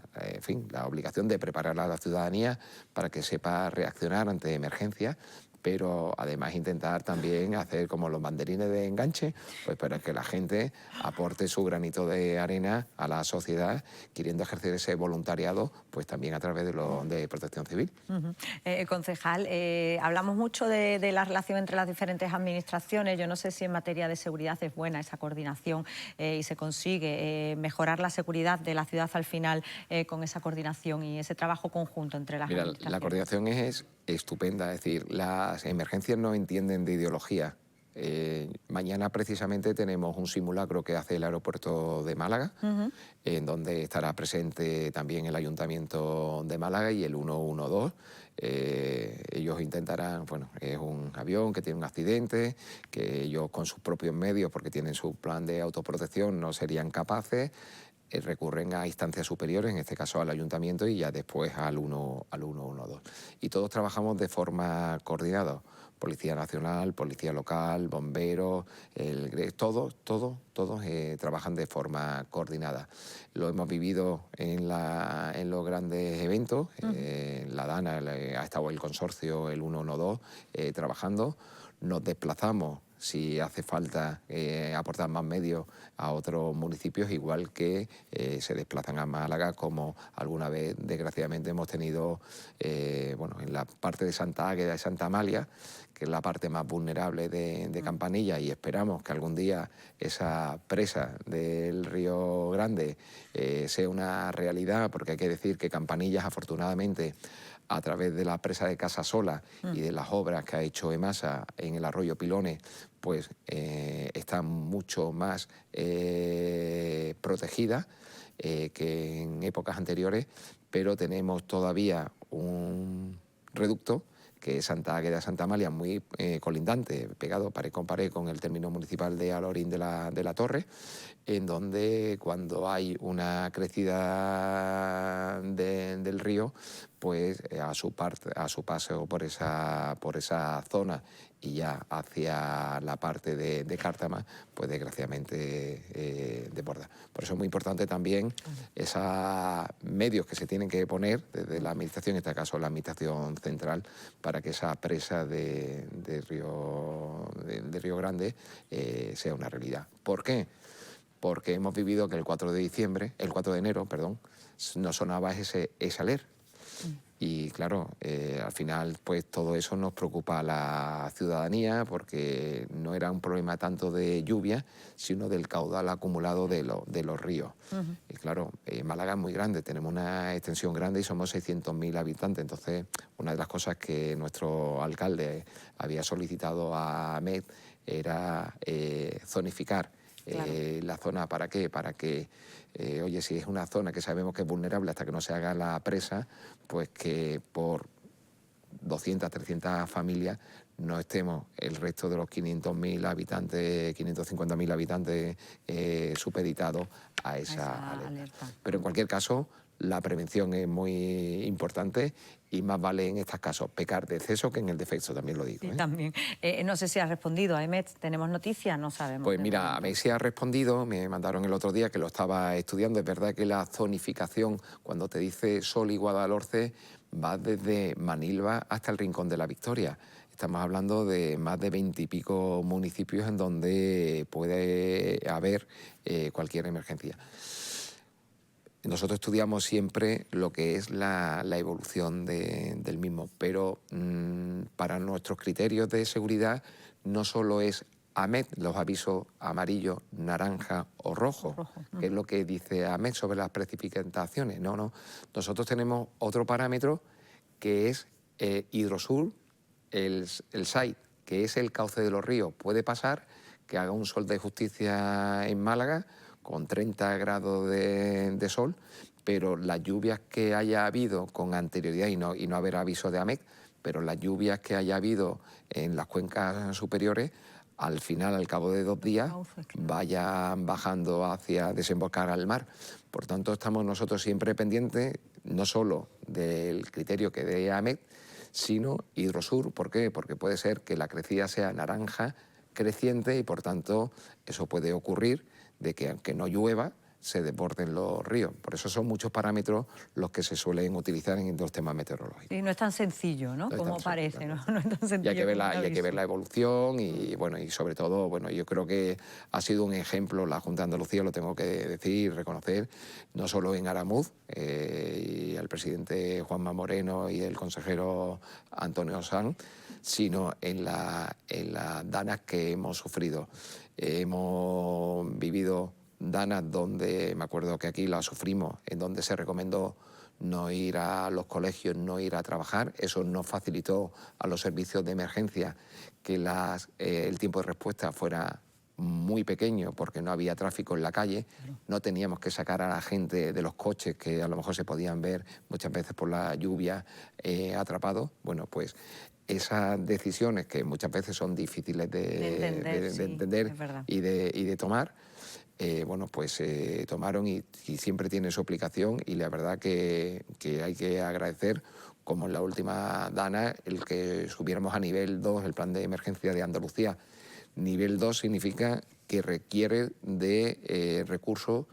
obligación de preparar a la ciudadanía para que sepa reaccionar ante emergencias, pero además intentar también hacer como los banderines de enganche, pues para que la gente aporte su granito de arena a la sociedad, queriendo ejercer ese voluntariado, pues también a través de Protección Civil.
Concejal, hablamos mucho de la relación entre las diferentes administraciones. Yo no sé si en materia de seguridad es buena esa coordinación y se consigue mejorar la seguridad de la ciudad al final con esa coordinación y ese trabajo conjunto entre las administraciones.
La coordinación es estupenda, es decir, las emergencias no entienden de ideología. Mañana precisamente tenemos un simulacro que hace el aeropuerto de Málaga, en donde estará presente también el Ayuntamiento de Málaga y el 112. Ellos intentarán, bueno, es un avión que tiene un accidente, que ellos con sus propios medios, porque tienen su plan de autoprotección, no serían capaces. recurren a instancias superiores, en este caso al ayuntamiento y ya después al 112. Y todos trabajamos de forma coordinada. Policía Nacional, Policía Local, bomberos, todos trabajan de forma coordinada. Lo hemos vivido en los grandes eventos, la DANA, ha estado el consorcio, el 112, trabajando. Nos desplazamos si hace falta aportar más medios a otros municipios, igual que se desplazan a Málaga, como alguna vez desgraciadamente hemos tenido en la parte de Santa Águeda y Santa Amalia, que es la parte más vulnerable de Campanilla, y esperamos que algún día esa presa del Río Grande sea una realidad, porque hay que decir que Campanillas, afortunadamente, a través de la presa de Casasola y de las obras que ha hecho EMASA en el arroyo Pilones, pues está mucho más protegida que en épocas anteriores, pero tenemos todavía un reducto que es Santa Águeda, Santa Amalia, muy colindante, pegado pared con el término municipal de Alorín de la Torre, en donde cuando hay una crecida del río, pues a su paso por esa zona y ya hacia la parte de Cártama, pues desgraciadamente desborda. Por eso es muy importante también esos medios que se tienen que poner desde la administración, en este caso la administración central, para que esa presa de Río Grande sea una realidad. ¿Por qué? Porque hemos vivido que el 4 de enero, nos sonaba ese aler. Y claro, al final pues todo eso nos preocupa a la ciudadanía, porque no era un problema tanto de lluvia, sino del caudal acumulado de los ríos. Y claro, Málaga es muy grande, tenemos una extensión grande y somos 600.000 habitantes. Entonces, una de las cosas que nuestro alcalde había solicitado a AMET era zonificar la zona. ¿Para qué? Para que, oye, si es una zona que sabemos que es vulnerable hasta que no se haga la presa, pues que por 200, 300 familias no estemos el resto de los 500.000 habitantes, 550.000 habitantes supeditados a esa alerta. Pero en cualquier caso, la prevención es muy importante y más vale en estos casos pecar de exceso que en el defecto, también lo digo.
Sí, también. No sé si has respondido a EMET, ¿tenemos noticias? No sabemos.
Pues mira, a mí sí ha respondido, me mandaron el otro día que lo estaba estudiando. Es verdad que la zonificación, cuando te dice Sol y Guadalhorce, va desde Manilva hasta el Rincón de la Victoria. Estamos hablando de más de 20 y pico municipios en donde puede haber cualquier emergencia. Nosotros estudiamos siempre lo que es la evolución del mismo, pero para nuestros criterios de seguridad no solo es AMET, los avisos amarillo, naranja o rojo, que es lo que dice AMET sobre las precipitaciones. No. Nosotros tenemos otro parámetro que es Hidrosur, el SAID, que es el cauce de los ríos. Puede pasar que haga un sol de justicia en Málaga con 30 grados de sol, pero las lluvias que haya habido con anterioridad, y no haber aviso de AMET, pero las lluvias que haya habido en las cuencas superiores, al final, al cabo de 2 días, vayan bajando hacia desembocar al mar. Por tanto, estamos nosotros siempre pendientes, no solo del criterio que dé AMET, sino Hidrosur. ¿Por qué? Porque puede ser que la crecida sea naranja creciente y, por tanto, eso puede ocurrir de que aunque no llueva, se desborden los ríos. Por eso son muchos parámetros los que se suelen utilizar en los temas meteorológicos.
Y no es tan sencillo, ¿no? Como parece, ¿no? No es tan sencillo.
Y hay que ver la evolución y, bueno, y sobre todo, bueno, yo creo que ha sido un ejemplo la Junta de Andalucía, lo tengo que decir, reconocer, no solo en Aramuz, y el presidente Juanma Moreno y el consejero Antonio Sanz, sino en las danas que hemos sufrido. Hemos vivido danas donde, me acuerdo que aquí la sufrimos, en donde se recomendó no ir a los colegios, no ir a trabajar. Eso nos facilitó a los servicios de emergencia que el tiempo de respuesta fuera muy pequeño porque no había tráfico en la calle, no teníamos que sacar a la gente de los coches que a lo mejor se podían ver muchas veces por la lluvia atrapados. Bueno, pues esas decisiones que muchas veces son difíciles de entender y de tomar, bueno, pues tomaron y siempre tiene su aplicación, y la verdad que hay que agradecer, como en la última DANA, el que subiéramos a nivel 2 el plan de emergencia de Andalucía. Nivel 2 significa que requiere de recursos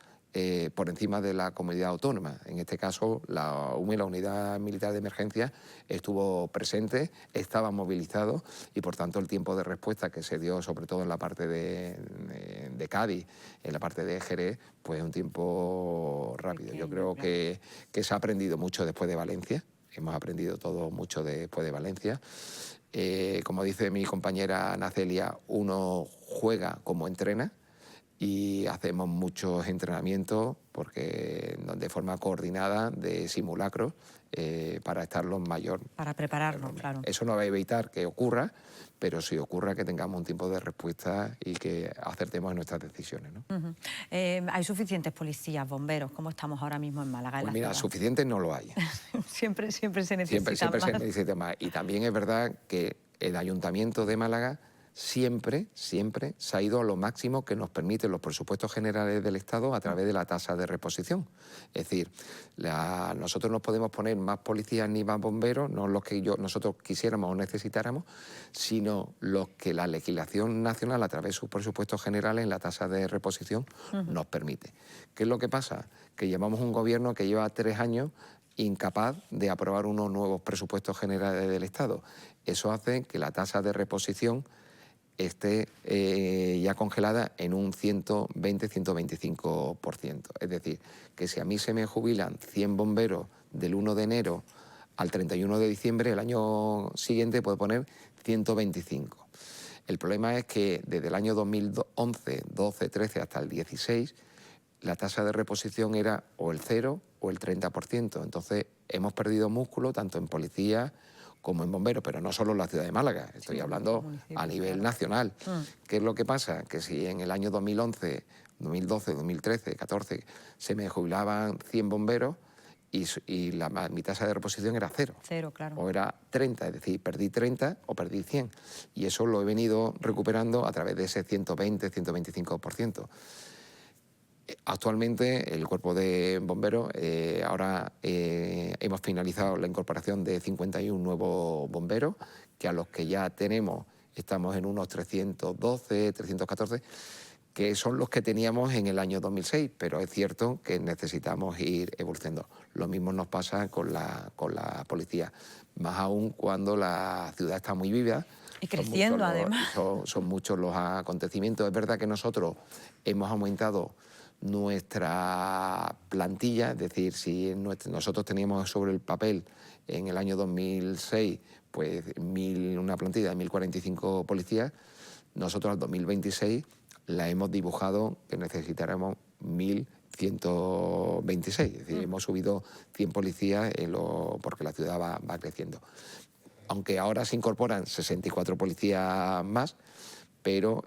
por encima de la comunidad autónoma. En este caso, la UME, la Unidad Militar de Emergencia, estuvo presente, estaba movilizado, y por tanto el tiempo de respuesta que se dio, sobre todo en la parte de Cádiz, en la parte de Jerez, pues es un tiempo rápido. Yo creo que se ha aprendido mucho después de Valencia, hemos aprendido todo mucho después de Valencia. Como dice mi compañera Nacelia, uno juega como entrena, y hacemos muchos entrenamientos de forma coordinada de simulacros para estar lo mayor.
Para prepararnos, claro.
Eso no va a evitar que ocurra, pero si ocurra, que tengamos un tiempo de respuesta y que acertemos en nuestras decisiones, ¿no?
¿Hay suficientes policías, bomberos? ¿Cómo estamos ahora mismo en Málaga?
Pues mira, suficientes no lo hay.
siempre se necesita
siempre
más.
se necesita más. Y también es verdad que el Ayuntamiento de Málaga siempre se ha ido a lo máximo que nos permiten los presupuestos generales del Estado a través de la tasa de reposición. Es decir, nosotros no podemos poner más policías ni más bomberos, no los que nosotros quisiéramos o necesitáramos, sino los que la legislación nacional, a través de sus presupuestos generales, en la tasa de reposición, nos permite. ¿Qué es lo que pasa? Que llevamos un gobierno que lleva 3 años incapaz de aprobar unos nuevos presupuestos generales del Estado. Eso hace que la tasa de reposición esté ya congelada en un 120-125%. Es decir, que si a mí se me jubilan 100 bomberos del 1 de enero al 31 de diciembre, el año siguiente puedo poner 125. El problema es que desde el año 2011, 12, 13 hasta el 16, la tasa de reposición era o el 0 o el 30%. Entonces hemos perdido músculo tanto en policía como en bomberos, pero no solo en la ciudad de Málaga, estoy hablando a nivel nacional. ¿Qué es lo que pasa? Que si en el año 2011, 2012, 2013, 14 se me jubilaban 100 bomberos y mi tasa de reposición era 0.
0, claro.
O era 30, es decir, perdí 30 o perdí 100. Y eso lo he venido recuperando a través de ese 120, 125%. Actualmente el cuerpo de bomberos, ahora hemos finalizado la incorporación de 51 nuevos bomberos, que a los que ya tenemos estamos en unos 312, 314, que son los que teníamos en el año 2006, pero es cierto que necesitamos ir evolucionando. Lo mismo nos pasa con la policía, más aún cuando la ciudad está muy viva.
Y creciendo, además.
Son muchos los acontecimientos. Es verdad que nosotros hemos aumentado nuestra plantilla, es decir, si nosotros teníamos sobre el papel en el año 2006 pues una plantilla de 1045 policías, nosotros al 2026 la hemos dibujado que necesitáramos 1126, es decir, hemos subido 100 policías porque la ciudad va creciendo. Aunque ahora se incorporan 64 policías más, pero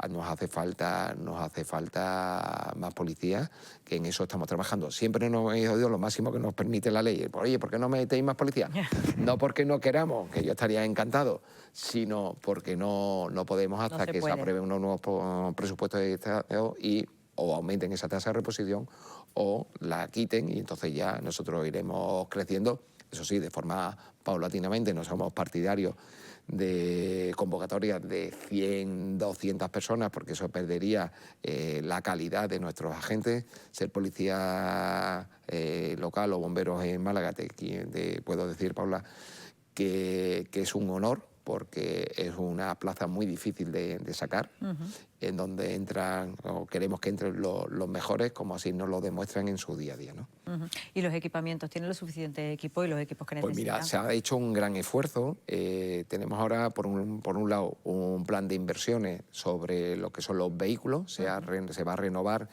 nos hace falta más policías, que en eso estamos trabajando. Siempre nos hemos ido lo máximo que nos permite la ley. Oye, ¿por qué no metéis más policías? No porque no queramos, que yo estaría encantado, sino porque no podemos hasta que se aprueben unos nuevos presupuestos de Estado y o aumenten esa tasa de reposición o la quiten, y entonces ya nosotros iremos creciendo. Eso sí, de forma paulatinamente. No somos partidarios de convocatorias de 100, 200 personas, porque eso perdería la calidad de nuestros agentes. Ser policía local o bomberos en Málaga, te puedo decir, Paula, que es un honor, porque es una plaza muy difícil de sacar, en donde entran, o queremos que entren los mejores, como así nos lo demuestran en su día a día, ¿no?
¿Y los equipamientos? ¿Tienen los suficientes equipos y los equipos que necesitan?
Pues mira, se ha hecho un gran esfuerzo. Tenemos ahora, por un lado, un plan de inversiones sobre lo que son los vehículos. Se va a renovar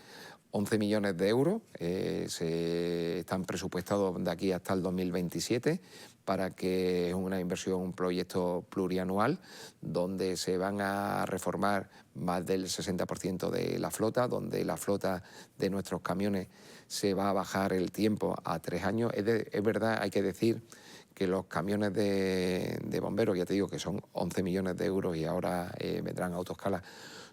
11 millones de euros, se están presupuestados de aquí hasta el 2027, para que es una inversión, un proyecto plurianual, donde se van a reformar más del 60% de la flota, donde la flota de nuestros camiones se va a bajar el tiempo a 3 años. Es verdad, hay que decir que los camiones de bomberos, ya te digo que son 11 millones de euros y ahora vendrán a autoescala,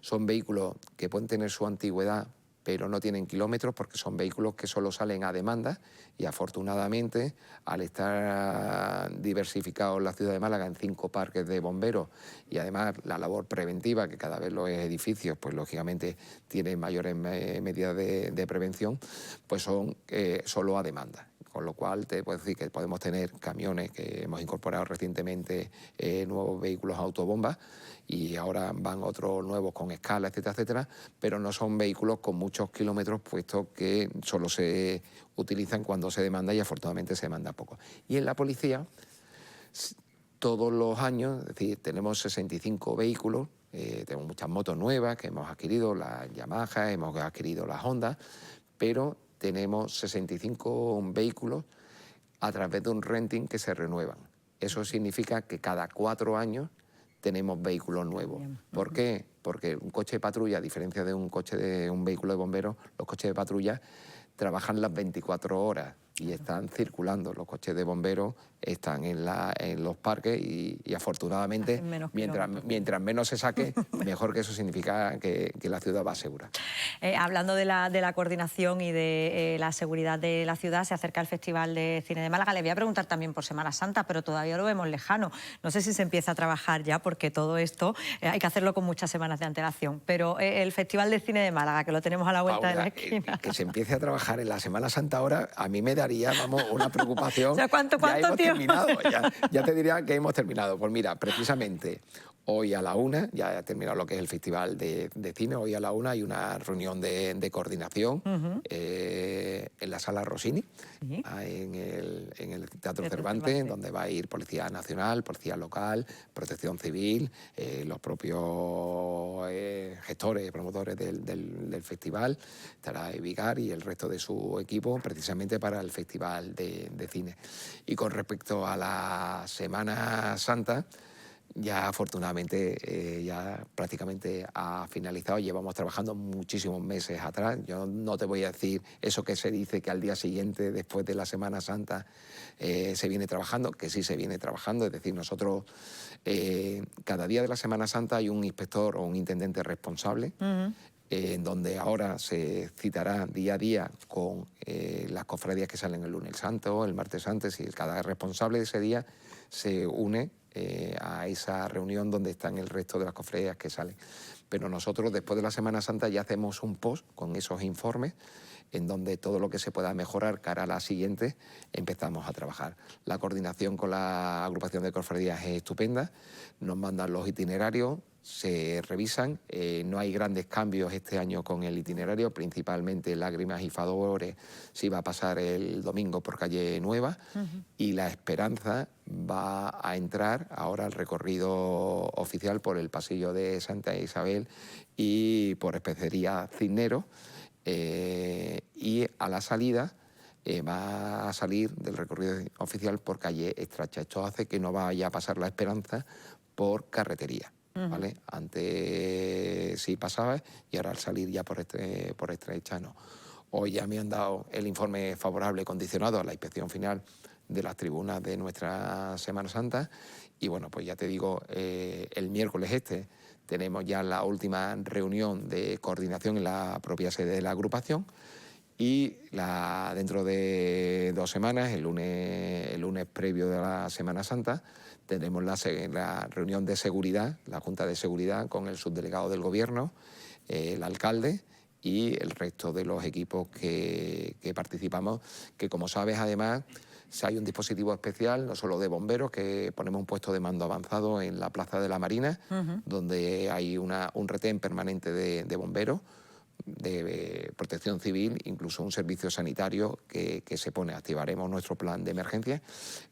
son vehículos que pueden tener su antigüedad, pero no tienen kilómetros porque son vehículos que solo salen a demanda y afortunadamente al estar diversificados la ciudad de Málaga en 5 parques de bomberos y además la labor preventiva, que cada vez los edificios pues lógicamente tienen mayores medidas de prevención, pues son solo a demanda. Con lo cual te puedo decir que podemos tener camiones que hemos incorporado recientemente, nuevos vehículos autobombas, y ahora van otros nuevos con escala, etcétera, etcétera, pero no son vehículos con muchos kilómetros, puesto que solo se utilizan cuando se demanda y afortunadamente se demanda poco. Y en la policía, todos los años, es decir, tenemos 65 vehículos, tenemos muchas motos nuevas que hemos adquirido, las Yamaha, hemos adquirido las Honda, pero tenemos 65 vehículos a través de un renting que se renuevan. Eso significa que cada 4 años tenemos vehículos nuevos. ¿Por qué? Porque un coche de patrulla, a diferencia de un vehículo de bomberos, los coches de patrulla trabajan las 24 horas y están circulando. Los coches de bomberos están en los parques y afortunadamente, mientras menos se saque, mejor, que eso significa que la ciudad va segura.
Hablando de la coordinación y de la seguridad de la ciudad, se acerca el Festival de Cine de Málaga. Le voy a preguntar también por Semana Santa, pero todavía lo vemos lejano. No sé si se empieza a trabajar ya, porque todo esto hay que hacerlo con muchas semanas de antelación. Pero el Festival de Cine de Málaga, que lo tenemos a la vuelta de la esquina.
Que se empiece a trabajar en la Semana Santa ahora, a mí me daría, vamos, una preocupación.
O sea, ¿cuánto
hemos
tiempo?
Terminado, ya te diría que hemos terminado. Pues mira, precisamente hoy a la 1, ya ha terminado lo que es el Festival de Cine, hoy a la 1 hay una reunión de coordinación en la Sala Rossini, en el Teatro Cervantes, donde va a ir Policía Nacional, Policía Local, Protección Civil, los propios gestores, promotores del festival, estará Evigar y el resto de su equipo, precisamente para el Festival de Cine. Y con respecto a la Semana Santa, ya afortunadamente ya prácticamente ha finalizado. Llevamos trabajando muchísimos meses atrás. Yo no te voy a decir eso que se dice que al día siguiente, después de la Semana Santa, se viene trabajando, que sí se viene trabajando. Es decir, nosotros cada día de la Semana Santa hay un inspector o un intendente responsable, en donde ahora se citará día a día con las cofradías que salen el lunes santo, el martes santo, y cada responsable de ese día se une a esa reunión donde están el resto de las cofradías que salen. Pero nosotros, después de la Semana Santa, ya hacemos un post con esos informes en donde todo lo que se pueda mejorar cara a la siguiente empezamos a trabajar. La coordinación con la agrupación de cofradías es estupenda, nos mandan los itinerarios, se revisan, no hay grandes cambios este año con el itinerario, principalmente Lágrimas y Favores sí va a pasar el domingo por Calle Nueva, y La Esperanza va a entrar ahora al recorrido oficial por el pasillo de Santa Isabel y por Especería Cisneros, y a la salida va a salir del recorrido oficial por Calle Estracha. Esto hace que no vaya a pasar La Esperanza por carretería, ¿vale? Antes sí pasaba y ahora al salir ya por Estrecha no. Hoy ya me han dado el informe favorable condicionado a la inspección final de las tribunas de nuestra Semana Santa y bueno, pues ya te digo, el miércoles tenemos ya la última reunión de coordinación en la propia sede de la agrupación y dentro de 2 semanas, el lunes previo de la Semana Santa, tenemos la reunión de seguridad, la Junta de Seguridad con el subdelegado del Gobierno, el alcalde y el resto de los equipos que participamos, que como sabes además hay un dispositivo especial, no solo de bomberos, que ponemos un puesto de mando avanzado en la Plaza de la Marina, donde hay un retén permanente de bomberos, de protección civil, incluso un servicio sanitario que se pone. Activaremos nuestro plan de emergencia.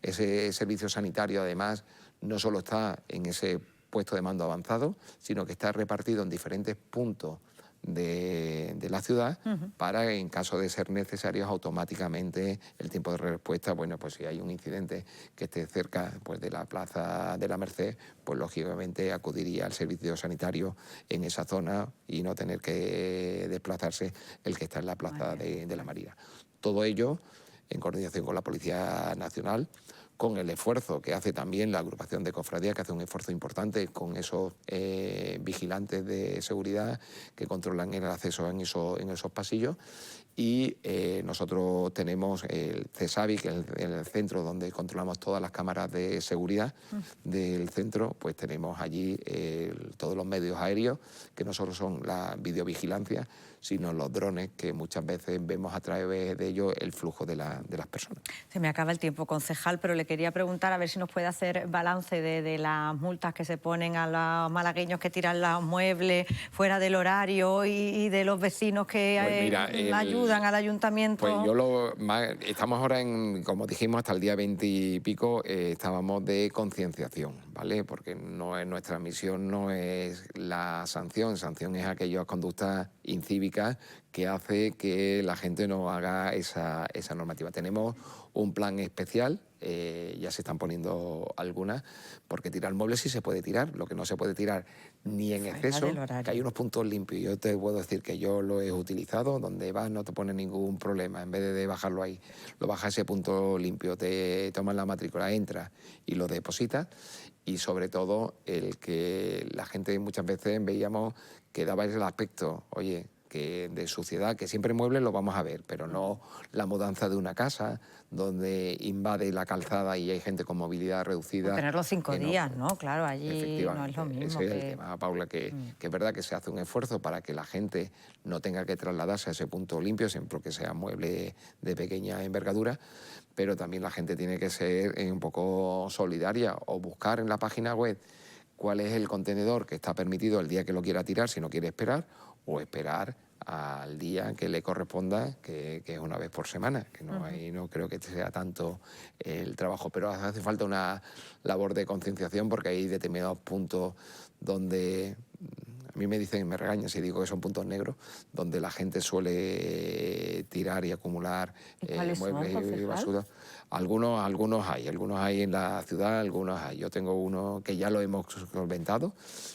Ese servicio sanitario además no solo está en ese puesto de mando avanzado, sino que está repartido en diferentes puntos de la ciudad para, en caso de ser necesarios, automáticamente el tiempo de respuesta, bueno, pues si hay un incidente que esté cerca pues, de la Plaza de la Merced, pues lógicamente acudiría al servicio sanitario en esa zona y no tener que desplazarse el que está en la Plaza de la Marina. Todo ello en coordinación con la Policía Nacional, con el esfuerzo que hace también la agrupación de cofradías, que hace un esfuerzo importante con esos vigilantes de seguridad que controlan el acceso en esos pasillos. Y nosotros tenemos el CESAVI, que es el centro donde controlamos todas las cámaras de seguridad del centro, pues tenemos allí todos los medios aéreos, que no solo son la videovigilancia, sino los drones, que muchas veces vemos a través de ellos el flujo de las personas.
Se me acaba el tiempo, concejal, pero le quería preguntar a ver si nos puede hacer balance de las multas que se ponen a los malagueños que tiran los muebles fuera del horario y de los vecinos que ayudan al ayuntamiento.
Pues estamos ahora como dijimos, hasta el día 20 y pico estábamos de concienciación, ¿vale? Porque nuestra misión no es la sanción es aquellas conductas incívicas que hace que la gente no haga esa normativa. Tenemos un plan especial, ya se están poniendo algunas, porque tirar muebles sí se puede tirar, lo que no se puede tirar ni en exceso, que hay unos puntos limpios. Yo te puedo decir que yo lo he utilizado, donde vas no te pone ningún problema, en vez de bajarlo ahí, lo bajas a ese punto limpio, te tomas la matrícula, entras y lo depositas. Y sobre todo el que la gente muchas veces veíamos que daba el aspecto, oye, que de suciedad, que siempre muebles lo vamos a ver, pero no la mudanza de una casa donde invade la calzada y hay gente con movilidad reducida.
O tenerlo 5 días, ¿no? Claro, allí no es lo mismo.
Ese es el tema, Paula, que es verdad que se hace un esfuerzo para que la gente no tenga que trasladarse a ese punto limpio, siempre que sea mueble de pequeña envergadura, pero también la gente tiene que ser un poco solidaria o buscar en la página web cuál es el contenedor que está permitido el día que lo quiera tirar, si no quiere esperar, o esperar al día que le corresponda, que es una vez por semana, que ahí no creo que sea tanto el trabajo, pero hace falta una labor de concienciación, porque hay determinados puntos donde, a mí me dicen, me regañan si digo que son puntos negros, donde la gente suele tirar y acumular muebles y basura. Algunos hay en la ciudad, algunos hay. Yo tengo uno que ya lo hemos solventado,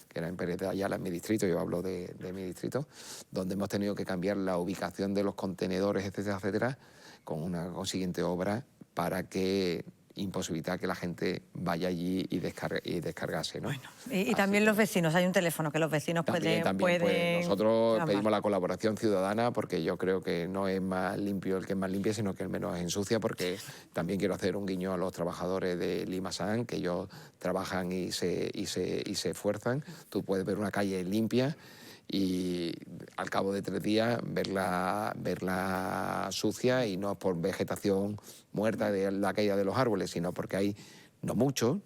que era en Pérez de Ayala, en mi distrito, yo hablo de mi distrito, donde hemos tenido que cambiar la ubicación de los contenedores, etcétera, etcétera, con una consiguiente obra para que imposibilitar que la gente vaya allí y descargase, ¿no?
Bueno, y también los vecinos, hay un teléfono que los vecinos pueden...
Pues nosotros pedimos la colaboración ciudadana, porque yo creo que no es más limpio el que es más limpia, sino que el menos ensucia, porque también quiero hacer un guiño a los trabajadores de Limasan, que ellos trabajan y se esfuerzan. Tú puedes ver una calle limpia y al cabo de 3 días verla sucia, y no por vegetación muerta de la caída de los árboles, sino porque hay no mucho,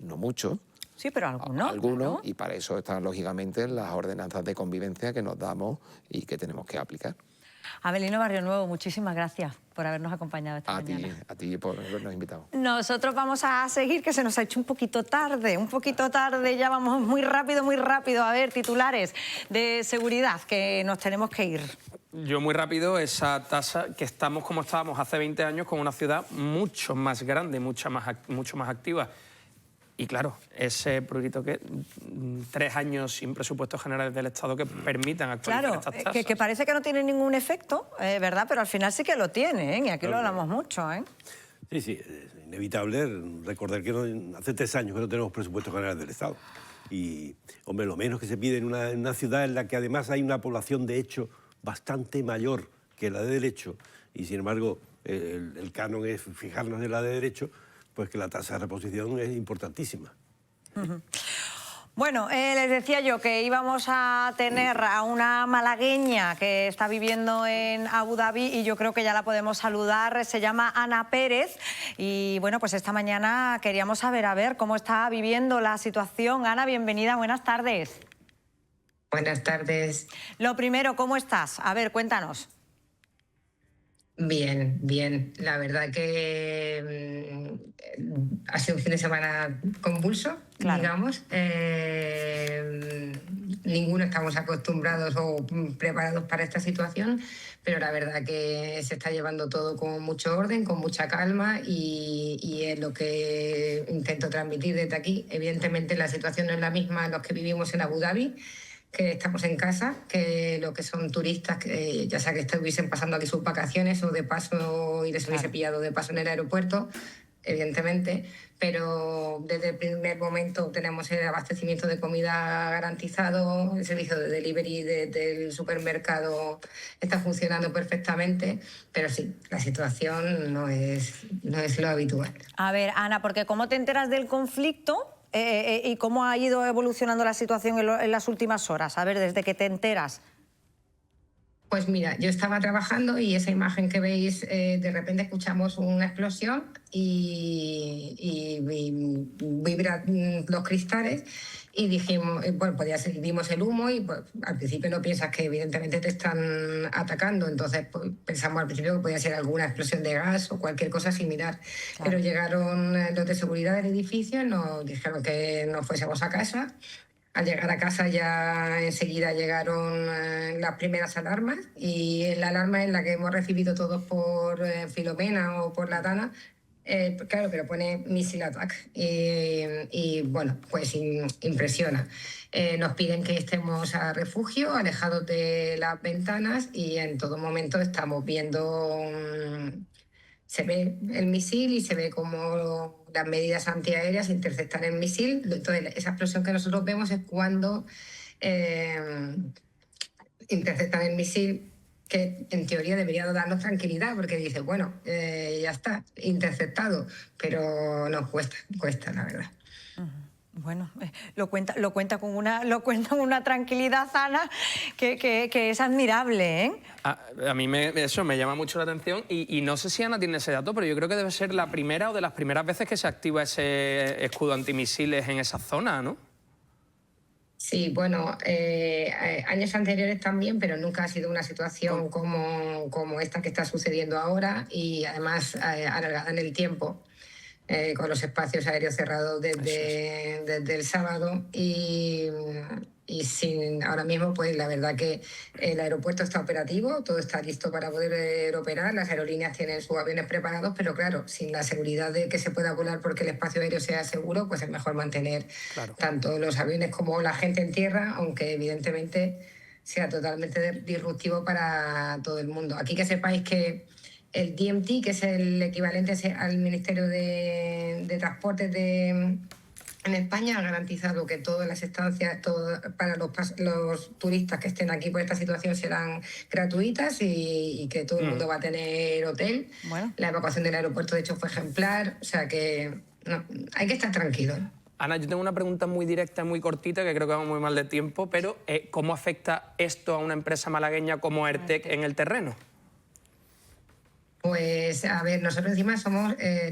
sí, pero algunos,
¿no? Y para eso están lógicamente las ordenanzas de convivencia que nos damos y que tenemos que aplicar.
Abelino Barrio Nuevo, muchísimas gracias por habernos acompañado esta mañana.
A ti por habernos invitado.
Nosotros vamos a seguir, que se nos ha hecho un poquito tarde, ya vamos muy rápido. A ver, titulares de seguridad, que nos tenemos que ir.
Yo muy rápido, esa tasa que estamos como estábamos hace 20 años, con una ciudad mucho más grande, mucho más activa. Y claro, ese prurito que 3 años sin presupuestos generales del Estado que permitan actualizar estas tasas.
Que parece que no tiene ningún efecto, ¿verdad? Pero al final sí que lo tiene, ¿eh? Y aquí lo hablamos mucho, ¿eh?
Sí, es inevitable recordar que hace 3 años que no tenemos presupuestos generales del Estado. Y, hombre, lo menos que se pide en una ciudad en la que además hay una población de hecho bastante mayor que la de derecho, y sin embargo el canon es fijarnos en la de derecho, pues que la tasa de reposición es importantísima.
Bueno, les decía yo que íbamos a tener a una malagueña que está viviendo en Abu Dhabi, y yo creo que ya la podemos saludar. Se llama Ana Pérez y bueno, pues esta mañana queríamos saber a ver cómo está viviendo la situación. Ana, bienvenida, buenas tardes.
Buenas tardes.
Lo primero, ¿cómo estás? A ver, cuéntanos.
Bien, bien. La verdad que ha sido un fin de semana convulso, digamos. Ninguno estamos acostumbrados o preparados para esta situación, pero la verdad que se está llevando todo con mucho orden, con mucha calma, y es lo que intento transmitir desde aquí. Evidentemente la situación no es la misma los que vivimos en Abu Dhabi, que estamos en casa, que lo que son turistas, que ya sea que estuviesen pasando aquí sus vacaciones o de paso y les hubiese pillado de paso en el aeropuerto. evidentemente, pero desde el primer momento tenemos el abastecimiento de comida garantizado, el servicio de delivery del supermercado está funcionando perfectamente, pero sí, la situación no es lo habitual.
A ver, Ana, porque ¿cómo te enteras del conflicto y cómo ha ido evolucionando la situación en las últimas horas? A ver, desde que te enteras.
Pues mira, yo estaba trabajando y esa imagen que veis, de repente escuchamos una explosión y vibran los cristales y dijimos, bueno, vimos el humo y pues, al principio no piensas que evidentemente te están atacando, entonces pues, pensamos al principio que podía ser alguna explosión de gas o cualquier cosa similar. Claro. Pero llegaron los de seguridad del edificio y nos dijeron que nos fuésemos a casa. Al llegar a casa ya enseguida llegaron las primeras alarmas y la alarma es la que hemos recibido todos por Filomena o por la Dana, claro, pero pone missile attack y bueno, pues impresiona. Nos piden que estemos a refugio, alejados de las ventanas y en todo momento estamos viendo... se ve el misil y se ve cómo las medidas antiaéreas interceptan el misil. Entonces, esa explosión que nosotros vemos es cuando interceptan el misil, que en teoría debería darnos tranquilidad, porque dice, bueno, ya está, interceptado, pero nos cuesta, la verdad.
Bueno, lo cuenta con una tranquilidad, Ana, que es admirable, ¿eh?
A mí eso me llama mucho la atención y no sé si Ana tiene ese dato, pero yo creo que debe ser la primera o de las primeras veces que se activa ese escudo antimisiles en esa zona, ¿no?
Sí, bueno, años anteriores también, pero nunca ha sido una situación como esta que está sucediendo ahora y además alargada en el tiempo. Con los espacios aéreos cerrados desde el sábado y ahora mismo pues la verdad que el aeropuerto está operativo, todo está listo para poder operar, las aerolíneas tienen sus aviones preparados, pero claro, sin la seguridad de que se pueda volar porque el espacio aéreo sea seguro, pues es mejor mantener tanto los aviones como la gente en tierra, aunque evidentemente sea totalmente disruptivo para todo el mundo. Aquí que sepáis que el DMT, que es el equivalente al Ministerio de Transportes en España, ha garantizado que todas las estancias para los turistas que estén aquí por esta situación serán gratuitas y que todo el mundo va a tener hotel. Bueno. La evacuación del aeropuerto, de hecho, fue ejemplar. O sea que no, hay que estar tranquilos.
Ana, yo tengo una pregunta muy directa, muy cortita, que creo que vamos muy mal de tiempo, pero ¿cómo afecta esto a una empresa malagueña como Airtec en el terreno?
Pues, a ver, nosotros encima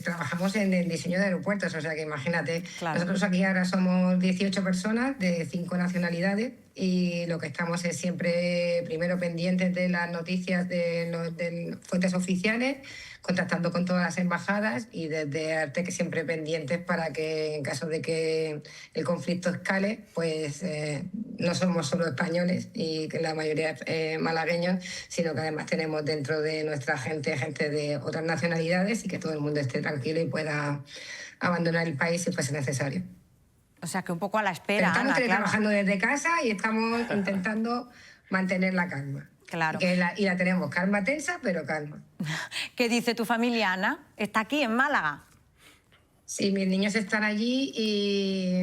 trabajamos en el diseño de aeropuertos, o sea que imagínate, nosotros aquí ahora somos 18 personas de 5 nacionalidades y lo que estamos es siempre primero pendientes de las noticias de fuentes oficiales, contactando con todas las embajadas y desde Airtec siempre pendientes para que en caso de que el conflicto escale, pues no somos solo españoles y que la mayoría malagueños, sino que además tenemos dentro de nuestra gente de otras nacionalidades y que todo el mundo esté tranquilo y pueda abandonar el país si fuese necesario.
O sea, que un poco a la espera,
pero estamos
Ana,
trabajando desde casa y estamos intentando mantener la calma.
Claro.
Y la tenemos, calma tensa, pero calma.
¿Qué dice tu familia, Ana? ¿Está aquí, en Málaga?
Sí, mis niños están allí y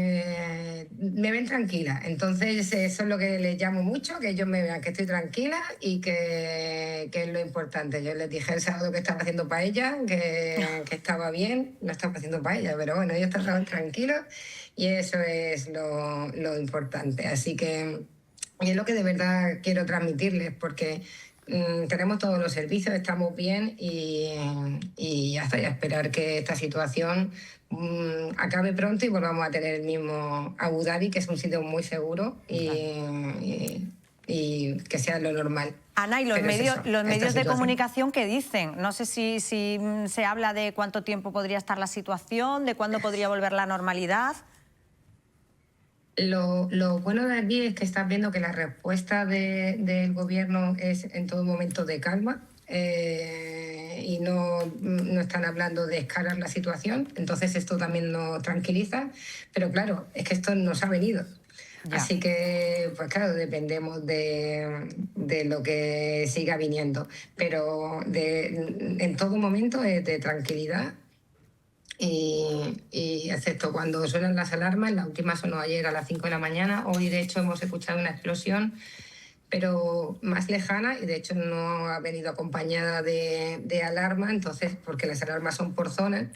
me ven tranquila. Entonces, eso es lo que les llamo mucho, que ellos me vean que estoy tranquila y que es lo importante. Yo les dije el sábado que estaba haciendo paella, que estaba bien, no estaba haciendo paella, pero bueno, ellos estaban tranquilos y eso es lo importante. Así que es lo que de verdad quiero transmitirles, porque tenemos todos los servicios, estamos bien y ya está, y a esperar que esta situación acabe pronto y volvamos a tener el mismo Abu Dhabi, que es un sitio muy seguro y que sea lo normal.
Ana, ¿y los medios de comunicación qué dicen? No sé si se habla de cuánto tiempo podría estar la situación, de cuándo podría volver la normalidad.
Lo bueno de aquí es que estás viendo que la respuesta del gobierno es en todo momento de calma y no están hablando de escalar la situación, entonces esto también nos tranquiliza, pero claro, es que esto nos ha venido. Ya. Así que, pues claro, dependemos de lo que siga viniendo, pero en todo momento es de tranquilidad y excepto cuando suenan las alarmas, la última sonó ayer a las 5 de la mañana, hoy de hecho hemos escuchado una explosión, pero más lejana, y de hecho no ha venido acompañada de alarma, entonces, porque las alarmas son por zonas.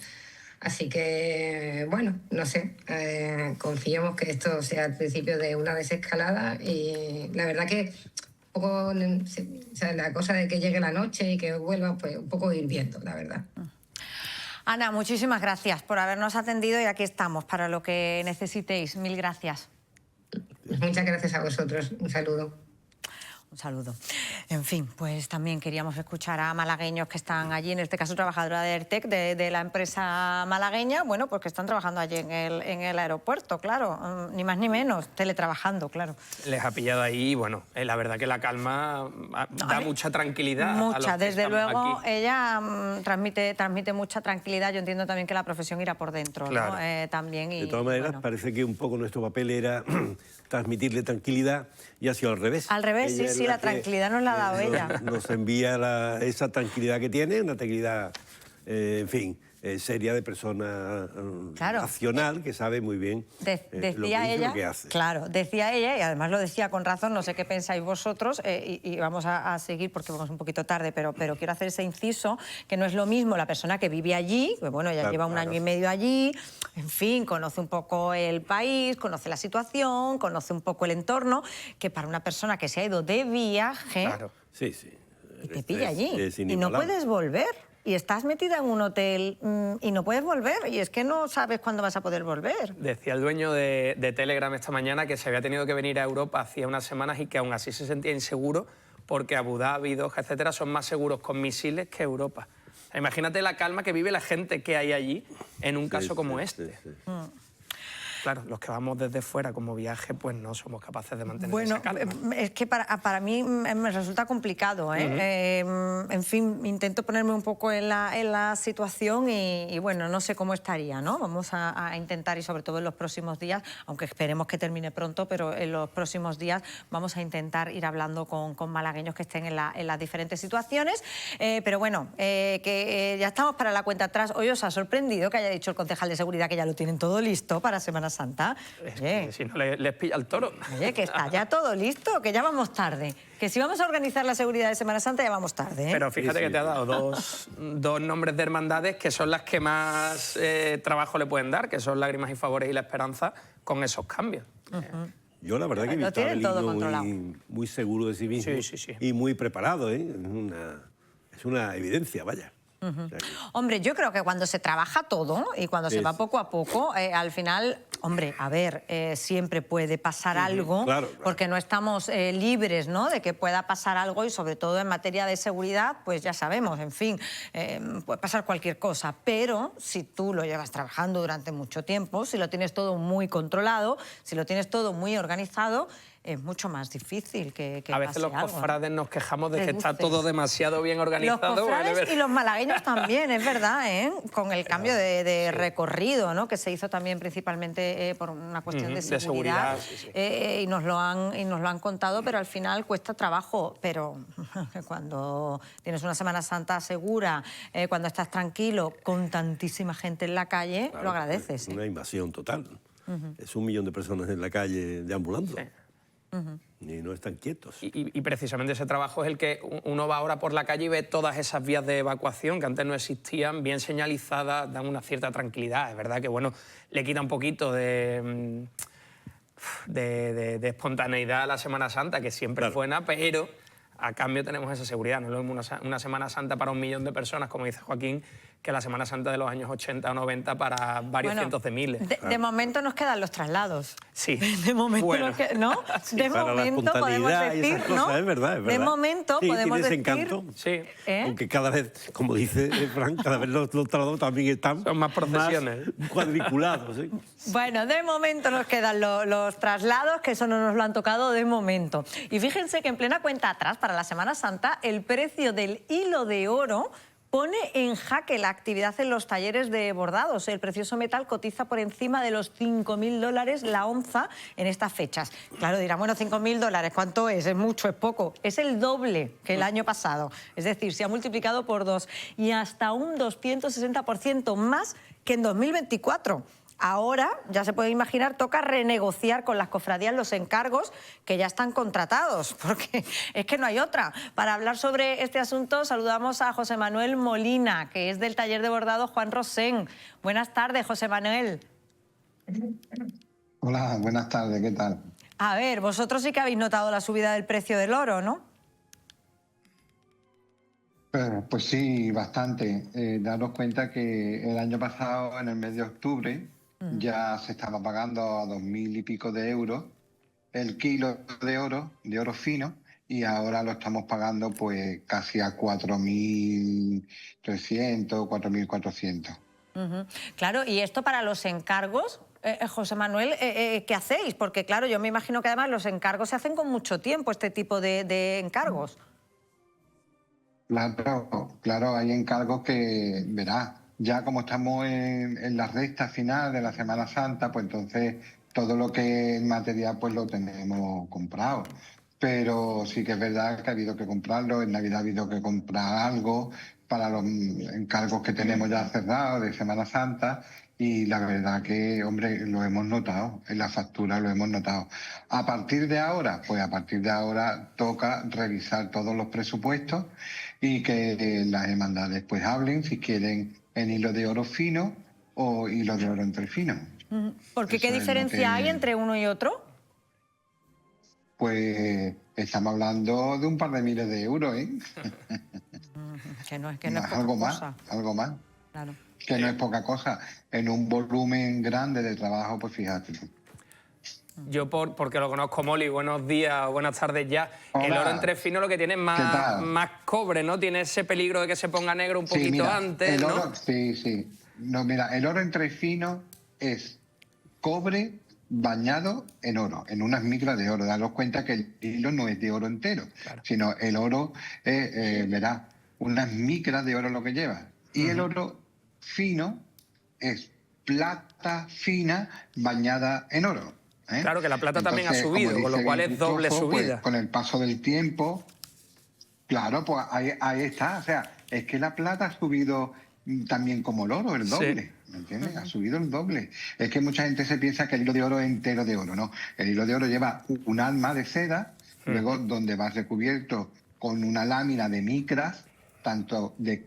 Así que, bueno, no sé, confiemos que esto sea el principio de una desescalada, y la verdad que un poco, o sea, la cosa de que llegue la noche y que vuelva, pues un poco ir viendo, la verdad.
Ana, muchísimas gracias por habernos atendido y aquí estamos para lo que necesitéis. Mil gracias.
Muchas gracias a vosotros. Un saludo.
Un saludo. En fin, pues también queríamos escuchar a malagueños que están allí, en este caso trabajadora de ERTEC, de la empresa malagueña, bueno, pues que están trabajando allí en el aeropuerto, claro, ni más ni menos, teletrabajando, claro.
Les ha pillado ahí y, bueno, la verdad que la calma da mucha tranquilidad.
Mucha, desde luego,
aquí.
ella transmite mucha tranquilidad. Yo entiendo también que la profesión irá por dentro,
claro.
¿no? También. Y,
de todas maneras, bueno, parece que un poco nuestro papel era transmitirle tranquilidad y ha sido al revés.
Al revés, ella sí, la tranquilidad nos la ha dado ella.
Nos envía esa tranquilidad que tiene, una tranquilidad, en fin, seria de persona racional que sabe muy bien
decía
lo que dice,
ella,
lo que hace.
Claro, decía ella, y además lo decía con razón, no sé qué pensáis vosotros, y vamos a seguir porque vamos un poquito tarde, pero quiero hacer ese inciso, que no es lo mismo la persona que vive allí, que bueno, ella lleva un año y medio allí, en fin, conoce un poco el país, conoce la situación, conoce un poco el entorno, que para una persona que se ha ido de viaje,
sí, sí,
y te pilla allí, y no
inigualable.
puedes volver. Y estás metida en un hotel y no puedes volver, y es que no sabes cuándo vas a poder volver.
Decía el dueño de Telegram esta mañana que se había tenido que venir a Europa hacía unas semanas y que aún así se sentía inseguro porque Abu Dhabi, Doha, etcétera, son más seguros con misiles que Europa. Imagínate la calma que vive la gente que hay allí en un caso como este. Claro, los que vamos desde fuera como viaje, pues no somos capaces de mantener esa calma.
Es que para mí me resulta complicado, ¿eh? En fin, intento ponerme un poco en la situación y bueno, no sé cómo estaría, ¿no? Vamos a intentar, y sobre todo en los próximos días, aunque esperemos que termine pronto, pero en los próximos días vamos a intentar ir hablando con malagueños que estén en las diferentes situaciones. Pero bueno, ya estamos para la cuenta atrás. Hoy os ha sorprendido que haya dicho el concejal de seguridad que ya lo tienen todo listo para Semana Santa.
Oye, si no les pilla el toro.
Oye, que está ya todo listo, que ya vamos tarde. Que si vamos a organizar la seguridad de Semana Santa ya vamos tarde, ¿eh?
Pero fíjate que te ha dado dos nombres de hermandades que son las que más trabajo le pueden dar, que son Lágrimas y Favores y La Esperanza, con esos cambios.
Yo la verdad que vi a Abelino muy seguro de sí mismo y muy preparado, ¿eh? Es una evidencia, vaya.
Hombre, yo creo que cuando se trabaja todo y cuando se va poco a poco, al final, hombre, a ver, siempre puede pasar algo, porque no estamos libres, ¿no?, de que pueda pasar algo, y sobre todo en materia de seguridad, pues ya sabemos, en fin, puede pasar cualquier cosa, pero si tú lo llevas trabajando durante mucho tiempo, si lo tienes todo muy controlado, si lo tienes todo muy organizado, es mucho más difícil que
a veces
pase
los
algo,
cofrades nos quejamos de que está todo demasiado bien organizado.
Los cofrades y los malagueños también, es verdad, ¿eh? Con el cambio de recorrido, ¿no?, que se hizo también principalmente por una cuestión de seguridad. Y nos lo han contado, pero al final cuesta trabajo. Pero cuando tienes una Semana Santa segura, cuando estás tranquilo, con tantísima gente en la calle, lo agradeces.
Es una invasión total. Es 1 millón de personas en la calle deambulando. Y no están quietos.
Y precisamente ese trabajo es el que uno va ahora por la calle y ve todas esas vías de evacuación que antes no existían, bien señalizadas, dan una cierta tranquilidad. Es verdad que, bueno, le quita un poquito de espontaneidad a la Semana Santa, que siempre es buena, pero a cambio tenemos esa seguridad. No es lo mismo una Semana Santa para 1 millón de personas, como dice Joaquín, que la Semana Santa de los años 80 o 90 para varios cientos de miles.
De momento nos quedan los traslados.
Sí.
De momento ¿no?
Sí,
de momento podemos decir, ¿no?
Es verdad.
De momento podemos decir...
encanto. Sí. Aunque cada vez, como dice Fran, cada vez los traslados también están...
Son más procesiones.
Más cuadriculados, ¿sí?
Bueno, de momento nos quedan los traslados, que eso no nos lo han tocado de momento. Y fíjense que en plena cuenta atrás, para la Semana Santa, el precio del hilo de oro pone en jaque la actividad en los talleres de bordados. El precioso metal cotiza por encima de los $5.000 la onza en estas fechas. Claro, dirán, bueno, $5.000, ¿cuánto es? ¿Es mucho? ¿Es poco? Es el doble que el año pasado. Es decir, se ha multiplicado por 2 y hasta un 260% más que en 2024. Ahora, ya se puede imaginar, toca renegociar con las cofradías los encargos que ya están contratados, porque es que no hay otra. Para hablar sobre este asunto saludamos a José Manuel Molina, que es del taller de bordado Juan Rosén. Buenas tardes, José Manuel.
Hola, buenas tardes, ¿qué tal?
A ver, vosotros sí que habéis notado la subida del precio del oro, ¿no?
Pues sí, bastante. Daros cuenta que el año pasado, en el mes de octubre, ya se estaba pagando a 2.000 y pico de euros el kilo de oro fino, y ahora lo estamos pagando pues casi a 4.300, 4.400.
Claro, y esto para los encargos, José Manuel, ¿qué hacéis? Porque claro, yo me imagino que además los encargos se hacen con mucho tiempo, este tipo de encargos.
Claro, hay encargos que, verás, ya como estamos en la recta final de la Semana Santa, pues entonces todo lo que es material pues lo tenemos comprado. Pero sí que es verdad que ha habido que comprarlo, en Navidad ha habido que comprar algo para los encargos que tenemos ya cerrados de Semana Santa, y la verdad que, hombre, lo hemos notado, en la factura lo hemos notado. A partir de ahora, pues a partir de ahora toca revisar todos los presupuestos y que las hermandades pues hablen si quieren en hilo de oro fino o hilo de oro entre fino.
Porque ¿qué diferencia hay entre uno y otro?
Pues estamos hablando de un par de miles de euros, ¿eh?
Que no es poca
algo
cosa.
más, algo más.
Claro.
Que no es poca cosa. En un volumen grande de trabajo, pues fíjate.
Yo, porque lo conozco, Moli, buenos días, buenas tardes ya.
Hola.
El oro entre fino lo que tiene es más cobre, ¿no? Tiene ese peligro de que se ponga negro un poquito
mira,
antes,
el
¿no?
oro, sí. No, mira, el oro entre fino es cobre bañado en oro, en unas micras de oro. Daros cuenta que el hilo no es de oro entero, sino el oro es, verás, unas micras de oro lo que lleva. Y el oro fino es plata fina bañada en oro.
Claro, que la plata también ha subido, con lo cual es doble subida.
Pues, con el paso del tiempo, claro, pues ahí está. O sea, es que la plata ha subido también como el oro, el doble. ¿Me entiendes? Ha subido el doble. Es que mucha gente se piensa que el hilo de oro es entero de oro, ¿no? El hilo de oro lleva un alma de seda, luego donde va recubierto con una lámina de micras, tanto de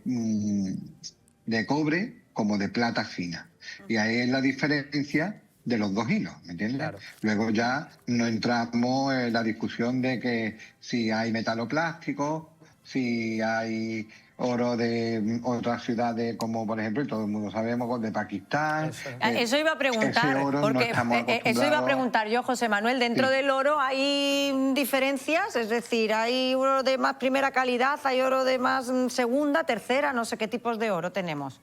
cobre como de plata fina. Y ahí es la diferencia de los dos hilos, ¿me entiendes? Claro. Luego ya no entramos en la discusión de que si hay metaloplástico, si hay oro de otras ciudades, como por ejemplo, y todo el mundo sabemos, de Pakistán.
Eso iba a preguntar, porque eso iba a preguntar yo, José Manuel. Dentro del oro hay diferencias, es decir, hay oro de más primera calidad, hay oro de más segunda, tercera, no sé qué tipos de oro tenemos.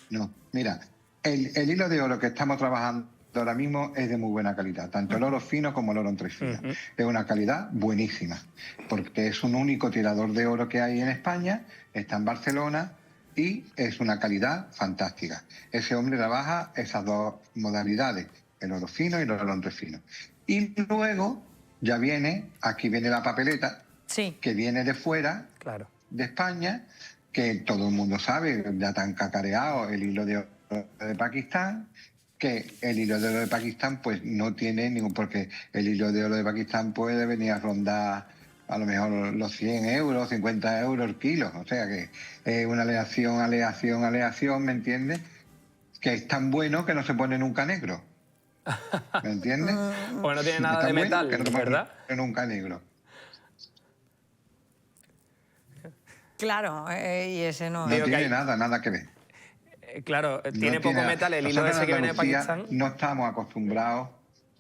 No, mira, el hilo de oro que estamos trabajando ahora mismo es de muy buena calidad, tanto el oro fino como el oro entre fino. Es una calidad buenísima, porque es un único tirador de oro que hay en España, está en Barcelona y es una calidad fantástica. Ese hombre trabaja esas dos modalidades, el oro fino y el oro entre fino. Y luego ya aquí viene la papeleta, que viene de fuera, de España, que todo el mundo sabe, ya tan cacareado, el hilo de oro de Pakistán, que el hilo de oro de Pakistán pues no tiene ningún, porque el hilo de oro de Pakistán puede venir a rondar a lo mejor los 100 euros, 50 euros el kilo, o sea que es una aleación, ¿me entiendes? Que es tan bueno que no se pone nunca negro, ¿me entiendes?
Pues no tiene nada de metal,
que no se
¿verdad?
pone nunca negro.
Claro, y ese no.
No tiene nada que ver.
Claro, tiene poco metal, el hilo ese que viene de Pakistán.
No estamos acostumbrados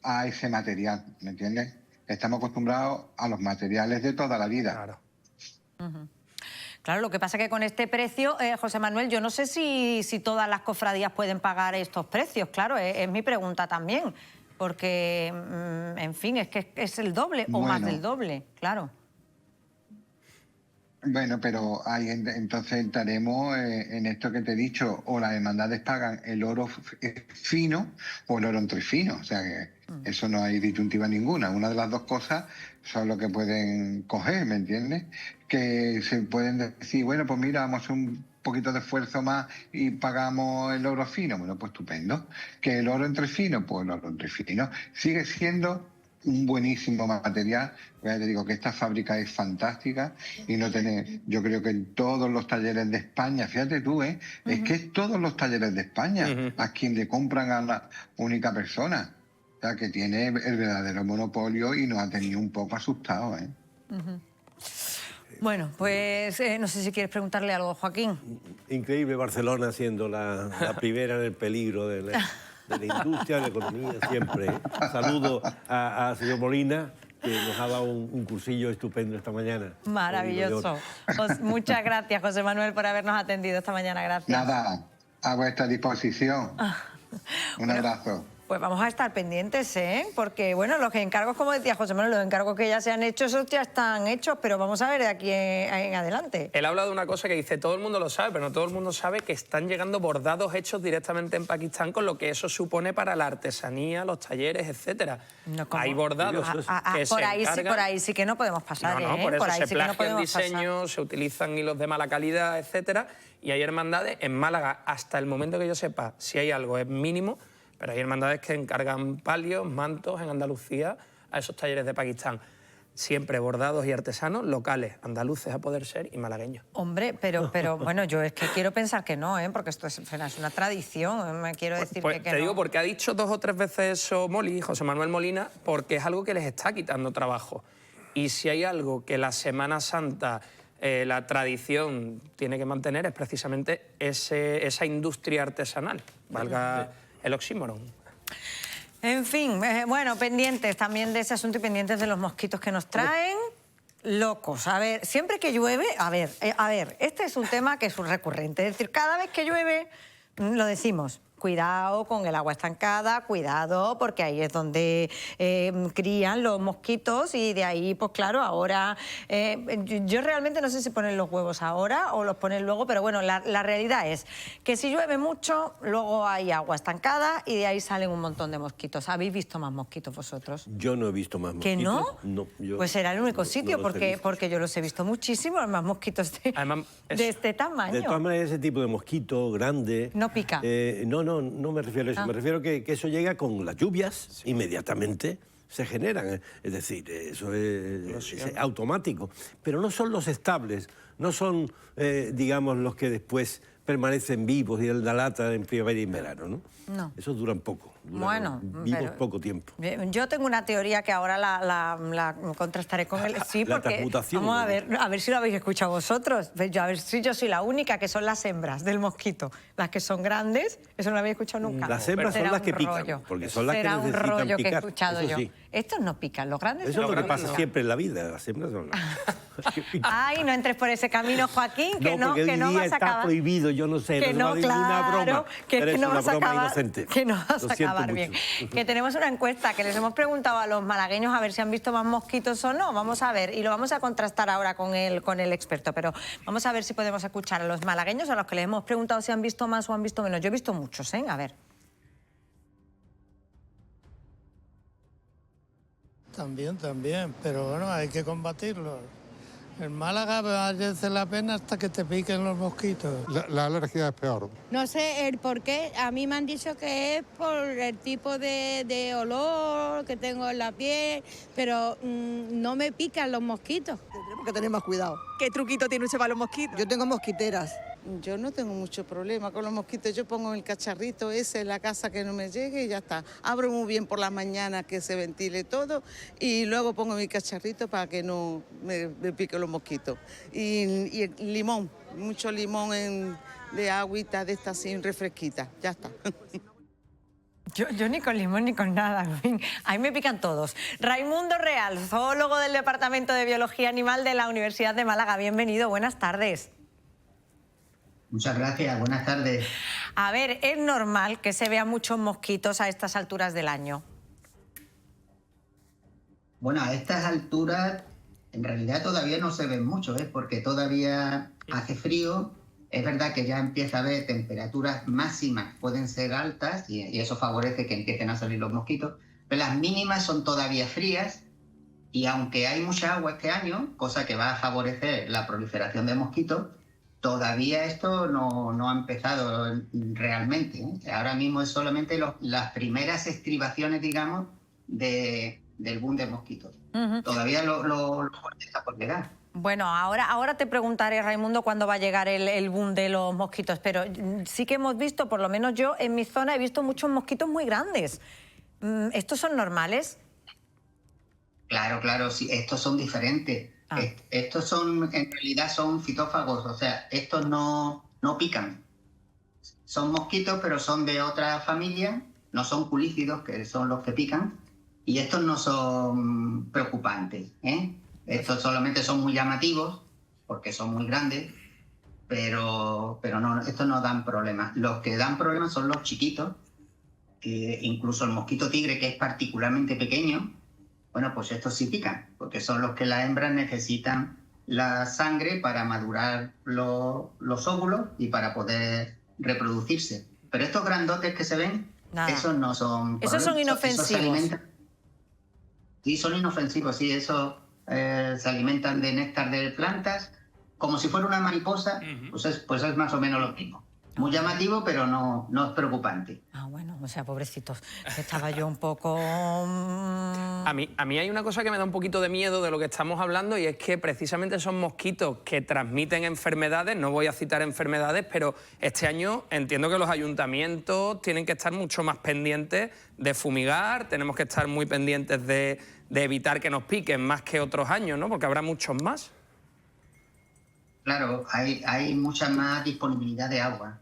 a ese material, ¿me entiendes? Estamos acostumbrados a los materiales de toda la vida.
Claro.
Claro, lo que pasa es que con este precio, José Manuel, yo no sé si todas las cofradías pueden pagar estos precios, claro, es mi pregunta también, porque, en fin, es que es el doble o más del doble, claro.
Bueno, pero ahí entonces entraremos en esto que te he dicho, o las hermandades pagan el oro fino o el oro entre fino, o sea que eso no hay disyuntiva ninguna. Una de las dos cosas son lo que pueden coger, ¿me entiendes? Que se pueden decir, bueno, pues mira, vamos a hacer un poquito de esfuerzo más y pagamos el oro fino. Bueno, pues estupendo. Que el oro entre fino, pues el oro entre fino. Sigue siendo un buenísimo material. Ya te digo que esta fábrica es fantástica y no tiene, yo creo que en todos los talleres de España, fíjate tú, es que es todos los talleres de España a quien le compran a una única persona. O sea, que tiene el verdadero monopolio y nos ha tenido un poco asustados, ¿eh?
Bueno, pues no sé si quieres preguntarle algo, Joaquín.
Increíble Barcelona siendo la primera en el peligro de la industria, de la economía, siempre. Saludo al señor Molina, que nos ha dado un cursillo estupendo esta mañana.
Maravilloso. Muchas gracias, José Manuel, por habernos atendido esta mañana. Gracias.
Nada, a vuestra disposición. Un abrazo.
Pues vamos a estar pendientes, ¿eh? Porque, bueno, los encargos, como decía José Manuel, los encargos que ya se han hecho, esos ya están hechos, pero vamos a ver de aquí en adelante.
Él habla de una cosa que dice, todo el mundo lo sabe, pero no todo el mundo sabe que están llegando bordados hechos directamente en Pakistán, con lo que eso supone para la artesanía, los talleres, etcétera.
No,
hay bordados que
por
se
ahí sí que no podemos pasar,
No, por eso
por ahí
se
sí que no
plagian
podemos
diseños,
pasar.
se utilizan hilos de mala calidad, etcétera. Y hay hermandades en Málaga, hasta el momento que yo sepa, si hay algo es mínimo, pero hay hermandades que encargan palios, mantos en Andalucía a esos talleres de Pakistán. Siempre bordados y artesanos locales, andaluces a poder ser y malagueños.
Hombre, pero bueno, yo es que quiero pensar que no, porque esto es una tradición, me quiero decir
pues
que
te
no.
digo, porque ha dicho 2 o 3 veces eso José Manuel Molina, porque es algo que les está quitando trabajo. Y si hay algo que la Semana Santa, la tradición tiene que mantener, es precisamente esa industria artesanal, valga el oxímoron.
En fin, bueno, pendientes también de ese asunto y pendientes de los mosquitos que nos traen. Locos. A ver, siempre que llueve, a ver, este es un tema que es un recurrente. Es decir, cada vez que llueve, lo decimos, cuidado con el agua estancada, cuidado, porque ahí es donde crían los mosquitos y de ahí, pues claro, ahora... yo realmente no sé si ponen los huevos ahora o los ponen luego, pero bueno, la realidad es que si llueve mucho, luego hay agua estancada y de ahí salen un montón de mosquitos. ¿Habéis visto más mosquitos vosotros?
Yo no he visto más mosquitos.
¿Que no?
No, yo
pues era el único sitio,
no
porque yo los he visto muchísimo, más mosquitos de este tamaño.
De todas maneras, ese tipo de mosquito grande...
No pica.
No me refiero a eso. Me refiero que eso llega con las lluvias, inmediatamente se generan. Es decir, eso es automático. Pero no son los estables, no son, digamos, los que después permanecen vivos y en la lata en primavera y en verano, ¿no?
No.
Esos duran poco.
Vivos
poco tiempo.
Yo tengo una teoría que ahora la contrastaré con él. Sí, porque vamos a ver si lo habéis escuchado vosotros. A ver si yo soy la única, que son las hembras del mosquito. Las que son grandes, eso no lo habéis escuchado nunca.
Las hembras son las que pican, porque son las que necesitan picar.
Será un rollo que he escuchado yo.
Sí.
Estos no pican, los grandes
eso
son
es lo que pasa
pican.
siempre en la vida, las hembras son las que pican.
Ay, no entres por ese camino, Joaquín, que no vas a acabar...
está prohibido, yo no sé,
que
no se va a ninguna broma, pero es una broma inocente.
Que no vas a acabar bien. Que tenemos una encuesta que les hemos preguntado a los malagueños a ver si han visto más mosquitos o no. Vamos a ver, y lo vamos a contrastar ahora con el experto, pero vamos a ver si podemos escuchar a los malagueños, a los que les hemos preguntado si han visto más o han visto menos. Yo he visto muchos, ¿eh? A ver.
También, pero bueno, hay que combatirlo. En Málaga merece la pena hasta que te piquen los mosquitos.
La alergia es peor.
No sé el por qué, a mí me han dicho que es por el tipo de olor que tengo en la piel, pero no me pican los mosquitos.
Tenemos que tener más cuidado.
¿Qué truquito tiene usted para los mosquitos?
Yo tengo mosquiteras.
Yo no tengo mucho problema con los mosquitos. Yo pongo el cacharrito ese en la casa que no me llegue y ya está. Abro muy bien por la mañana que se ventile todo y luego pongo mi cacharrito para que no me piquen los mosquitos. Y el limón, mucho limón de agüita de esta así refresquita. Ya está.
Yo ni con limón ni con nada, ahí me pican todos. Raimundo Real, zoólogo del Departamento de Biología Animal de la Universidad de Málaga. Bienvenido, buenas tardes.
Muchas gracias, buenas tardes.
A ver, ¿es normal que se vean muchos mosquitos a estas alturas del año?
Bueno, a estas alturas En realidad todavía no se ven mucho, porque todavía hace frío. Es verdad que ya empieza a haber temperaturas máximas, pueden ser altas y eso favorece que empiecen a salir los mosquitos, pero las mínimas son todavía frías y aunque hay mucha agua este año, cosa que va a favorecer la proliferación de mosquitos, todavía esto no ha empezado realmente. Ahora mismo es solamente las primeras estribaciones, digamos, del boom de mosquitos. Todavía lo fuerte está por llegar.
Bueno, ahora te preguntaré, Raimundo, cuándo va a llegar el boom de los mosquitos, pero sí que hemos visto, por lo menos yo en mi zona he visto muchos mosquitos muy grandes. ¿Estos son normales?
Claro, sí, estos son diferentes. Estos en realidad son fitófagos, o sea, estos no pican. Son mosquitos, pero son de otra familia, no son culícidos, que son los que pican, y estos no son preocupantes, Estos solamente son muy llamativos, porque son muy grandes, pero no, estos no dan problemas. Los que dan problemas son los chiquitos, que incluso el mosquito tigre, que es particularmente pequeño, bueno, pues estos sí pican, porque son los que las hembras necesitan la sangre para madurar los óvulos y para poder reproducirse. Pero estos grandotes que se ven, esos no son problemas.
Esos son inofensivos.
Sí, son inofensivos, sí, eso... se alimentan de néctar de plantas, como si fuera una mariposa, pues es más o menos lo mismo. Muy llamativo, pero no es preocupante.
Bueno, o sea, pobrecitos, estaba yo un poco...
A mí hay una cosa que me da un poquito de miedo de lo que estamos hablando y es que precisamente son mosquitos que transmiten enfermedades, no voy a citar enfermedades, pero este año entiendo que los ayuntamientos tienen que estar mucho más pendientes de fumigar, tenemos que estar muy pendientes de evitar que nos piquen más que otros años, ¿no? Porque habrá muchos más.
Claro, hay mucha más disponibilidad de agua.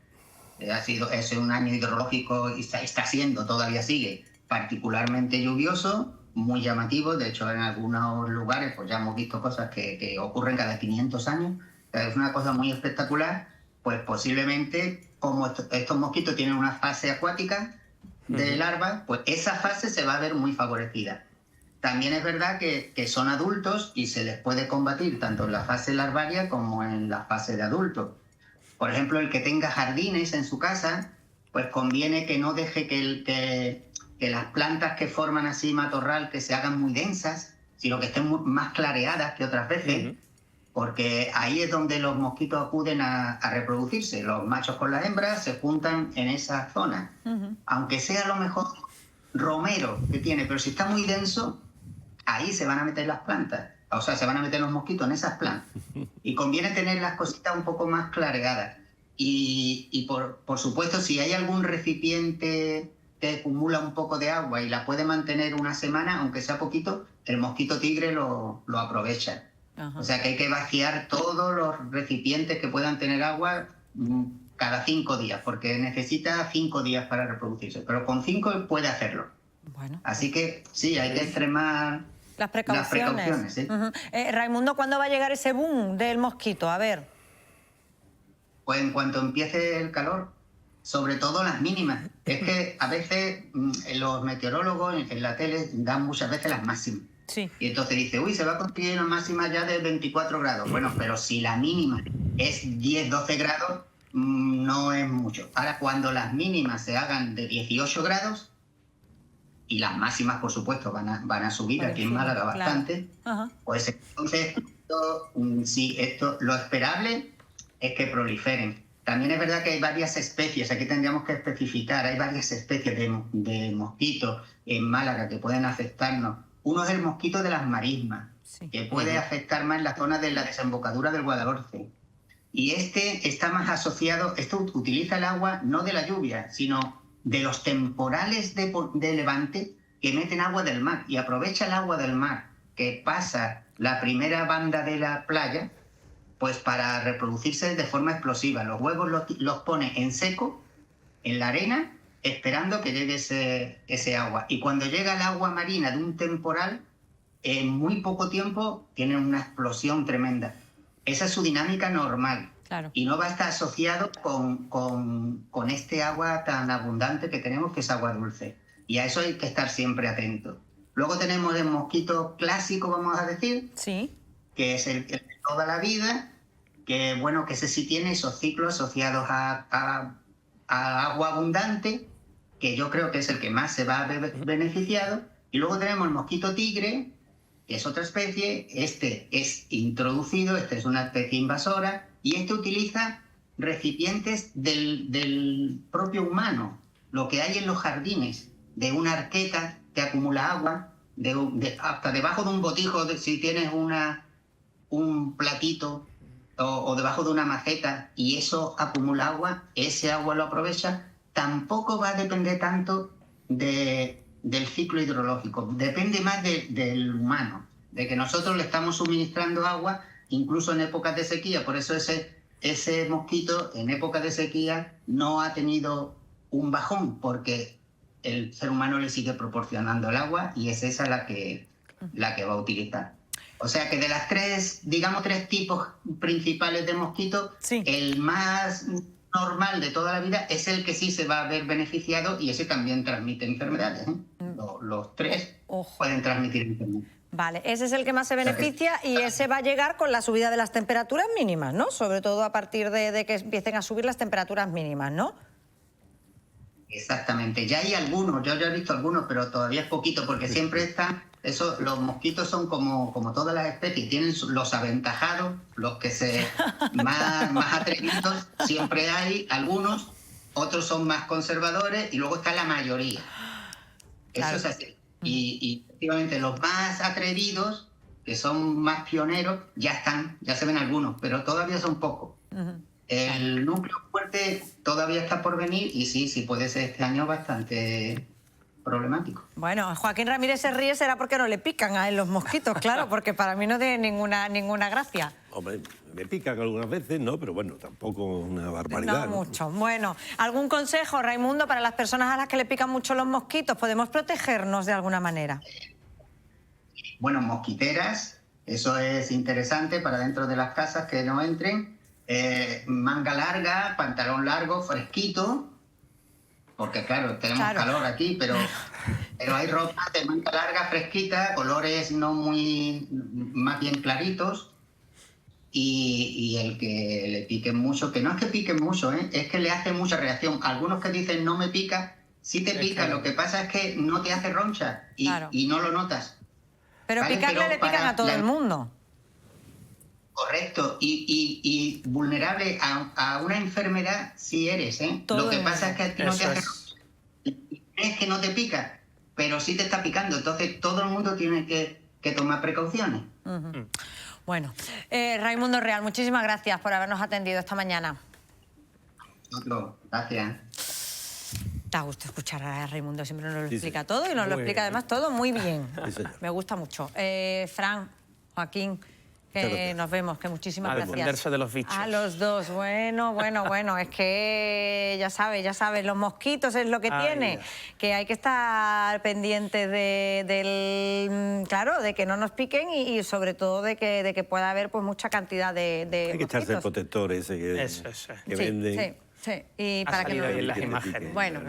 Es un año hidrológico y está siendo, todavía sigue, particularmente lluvioso, muy llamativo. De hecho, en algunos lugares pues ya hemos visto cosas que ocurren cada 500 años. Es una cosa muy espectacular. Pues posiblemente, como estos mosquitos tienen una fase acuática de larva, pues esa fase se va a ver muy favorecida. También es verdad que son adultos y se les puede combatir tanto en la fase larvaria como en la fase de adulto. Por ejemplo, el que tenga jardines en su casa, pues conviene que no deje que las plantas que forman así matorral que se hagan muy densas, sino que estén más clareadas que otras veces, porque ahí es donde los mosquitos acuden a reproducirse. Los machos con las hembras se juntan en esa zona. Aunque sea a lo mejor romero que tiene, pero si está muy denso, ahí se van a meter las plantas. O sea, se van a meter los mosquitos en esas plantas. Y conviene tener las cositas un poco más clareadas. Y por supuesto, si hay algún recipiente que acumula un poco de agua y la puede mantener una semana, aunque sea poquito, el mosquito tigre lo aprovecha. O sea que hay que vaciar todos los recipientes que puedan tener agua cada 5 días, porque necesita 5 días para reproducirse. Pero con 5 puede hacerlo. Así que sí, hay que extremar...
Las precauciones.
¿Sí?
Raimundo, ¿cuándo va a llegar ese boom del mosquito? A ver.
Pues en cuanto empiece el calor, sobre todo las mínimas. Es que a veces los meteorólogos en la tele dan muchas veces las máximas.
Sí.
Y entonces dice, uy, se va a conseguir una máxima ya de 24 grados. Bueno, pero si la mínima es 10, 12 grados, no es mucho. Ahora, cuando las mínimas se hagan de 18 grados, y las máximas, por supuesto, van a subir aquí en Málaga bastante, pues entonces, lo esperable es que proliferen. También es verdad que hay varias especies, aquí tendríamos que especificar, hay varias especies de mosquitos en Málaga que pueden afectarnos. Uno es el mosquito de las marismas, que puede afectar más en la zona de la desembocadura del Guadalhorce. Y este está más asociado, esto utiliza el agua no de la lluvia, sino de los temporales de levante que meten agua del mar y aprovecha el agua del mar que pasa la primera banda de la playa pues para reproducirse de forma explosiva. Los huevos los pone en seco, en la arena, esperando que llegue ese agua. Y cuando llega el agua marina de un temporal, en muy poco tiempo tiene una explosión tremenda. Esa es su dinámica normal.
Claro.
Y no va a estar asociado con este agua tan abundante que tenemos, que es agua dulce. Y a eso hay que estar siempre atento. Luego tenemos el mosquito clásico, vamos a decir, que es el de toda la vida, que bueno, que ese sí tiene esos ciclos asociados a agua abundante, que yo creo que es el que más se va a ver beneficiado. Y luego tenemos el mosquito tigre, que es otra especie. Este es introducido, este es una especie invasora, y este utiliza recipientes del propio humano, lo que hay en los jardines, de una arqueta que acumula agua, hasta debajo de un botijo, si tienes un platito o debajo de una maceta y eso acumula agua, ese agua lo aprovecha. Tampoco va a depender tanto del ciclo hidrológico, depende más del humano, de que nosotros le estamos suministrando agua incluso en épocas de sequía. Por eso ese mosquito en época de sequía no ha tenido un bajón, porque el ser humano le sigue proporcionando el agua y es esa la que va a utilizar. O sea que de las tres tipos principales de mosquitos, el más normal de toda la vida es el que sí se va a ver beneficiado, y ese también transmite enfermedades, ¿eh? Los tres pueden transmitir enfermedades.
Vale, ese es el que más se beneficia y ese va a llegar con la subida de las temperaturas mínimas, ¿no? Sobre todo a partir de que empiecen a subir las temperaturas mínimas, ¿no?
Exactamente. Ya hay algunos, yo ya he visto algunos, pero todavía es poquito, porque siempre están... los mosquitos son como todas las especies, tienen los aventajados, los que más atrevidos, siempre hay algunos, otros son más conservadores y luego está la mayoría. Claro. Eso es así. Y efectivamente los más atrevidos, que son más pioneros, ya se ven algunos, pero todavía son pocos. El núcleo fuerte todavía está por venir y sí puede ser este año bastante problemático.
Bueno, Joaquín Ramírez se ríe, será porque no le pican a él los mosquitos, claro, porque para mí no tiene ninguna gracia.
Hombre, me pican algunas veces, ¿no? Pero bueno, tampoco una barbaridad.
No mucho. Bueno, ¿algún consejo, Raimundo, para las personas a las que le pican mucho los mosquitos? ¿Podemos protegernos de alguna manera?
Bueno, mosquiteras, eso es interesante para dentro de las casas que no entren. Manga larga, pantalón largo, fresquito, porque claro, tenemos calor aquí, pero hay ropa de manga larga, fresquita, colores no muy, más bien claritos, y el que le piquen mucho, que no es que piquen mucho, es que le hace mucha reacción. Algunos que dicen no me pica, sí te pica, lo que pasa es que no te hace roncha y no lo notas.
Pero ¿vale? Picarle le pican a todo el mundo.
Correcto, y vulnerable a una enfermedad sí eres, ¿eh? Lo que pasa es que a ti no te hace... Es que no te pica, pero sí te está picando, entonces todo el mundo tiene que tomar precauciones.
Bueno, Raimundo Real, muchísimas gracias por habernos atendido esta mañana.
Gracias.
Da gusto escuchar a Raimundo, siempre nos lo explica todo y nos lo explica además todo muy bien. Me gusta mucho. Fran, Joaquín... Que nos vemos, que muchísimas gracias. A
defenderse de los bichos.
A los dos, bueno, es que ya sabes, los mosquitos es lo que tiene, Dios. Que hay que estar pendientes de que no nos piquen y sobre todo de que pueda haber pues mucha cantidad de
hay que
mosquitos.
echarse el protector ese que venden.
Sí, y para que no
en las imágenes.
Bueno,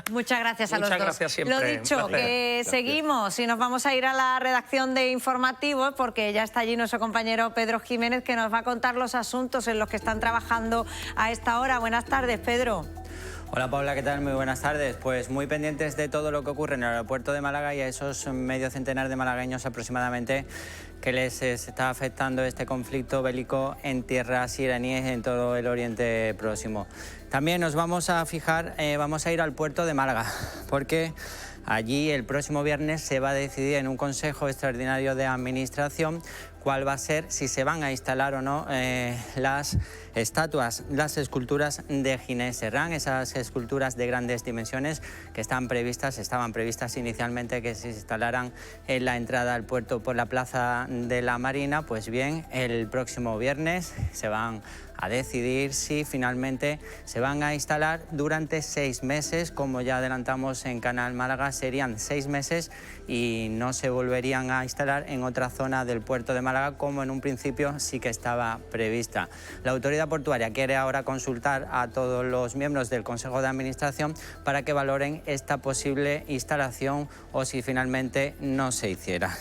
muchas gracias a los dos.
Muchas gracias siempre.
Lo dicho, que seguimos y nos vamos a ir a la redacción de informativos porque ya está allí nuestro compañero Pedro Jiménez que nos va a contar los asuntos en los que están trabajando a esta hora. Buenas tardes, Pedro.
Hola Paula, ¿qué tal? Muy buenas tardes. Pues muy pendientes de todo lo que ocurre en el aeropuerto de Málaga y a esos medio centenar de malagueños aproximadamente que les está afectando este conflicto bélico en tierras iraníes en todo el Oriente Próximo. También nos vamos a fijar, vamos a ir al puerto de Málaga, porque allí el próximo viernes se va a decidir en un Consejo Extraordinario de Administración cuál va a ser, si se van a instalar o no las estatuas, las esculturas de Ginés Serrán, esas esculturas de grandes dimensiones que estaban previstas inicialmente que se instalaran en la entrada al puerto por la Plaza de la Marina. Pues bien, el próximo viernes se van a decidir si finalmente se van a instalar durante 6 meses, como ya adelantamos en Canal Málaga, serían 6 meses y no se volverían a instalar en otra zona del puerto de Málaga como en un principio sí que estaba prevista. La autoridad portuaria quiere ahora consultar a todos los miembros del Consejo de Administración para que valoren esta posible instalación o si finalmente no se hiciera.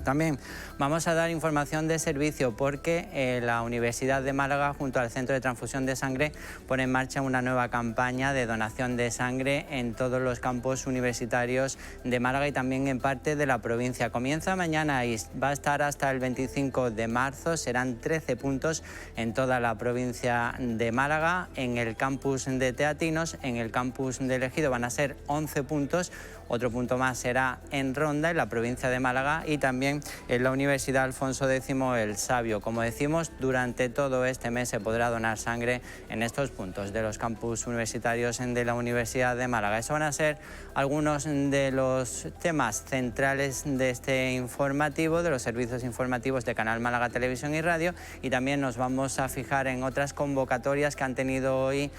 También vamos a dar información de servicio porque la Universidad de Málaga junto al Centro de Transfusión de Sangre pone en marcha una nueva campaña de donación de sangre en todos los campus universitarios de Málaga y también en parte de la provincia. Comienza mañana y va a estar hasta el 25 de marzo. Serán 13 puntos en toda la provincia de Málaga. En el campus de Teatinos, en el campus de Ejido van a ser 11 puntos. Otro punto más será en Ronda, en la provincia de Málaga, y también en la Universidad Alfonso X el Sabio. Como decimos, durante todo este mes se podrá donar sangre en estos puntos de los campus universitarios de la Universidad de Málaga. Esos van a ser algunos de los temas centrales de este informativo, de los servicios informativos de Canal Málaga Televisión y Radio, y también nos vamos a fijar en otras convocatorias que han tenido hoy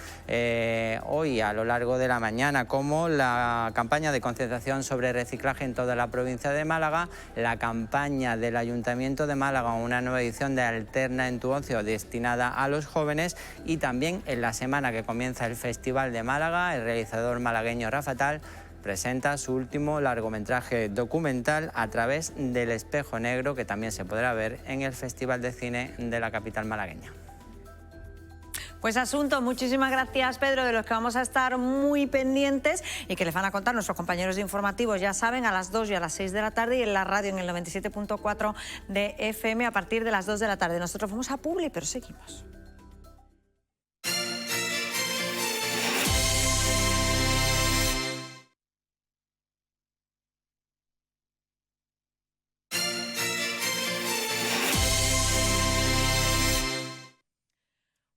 a lo largo de la mañana, como la campaña de concienciación sobre reciclaje en toda la provincia de Málaga, la campaña del Ayuntamiento de Málaga, una nueva edición de Alterna en tu Ocio destinada a los jóvenes, y también en la semana que comienza el Festival de Málaga, el realizador malagueño Rafa Tal presenta su último largometraje documental A través del espejo negro, que también se podrá ver en el Festival de Cine de la capital malagueña.
Pues asunto, muchísimas gracias, Pedro, de los que vamos a estar muy pendientes y que les van a contar nuestros compañeros informativos, ya saben, a las 2 y a las 6 de la tarde, y en la radio en el 97.4 de FM a partir de las 2 de la tarde. Nosotros vamos a Publi, pero seguimos.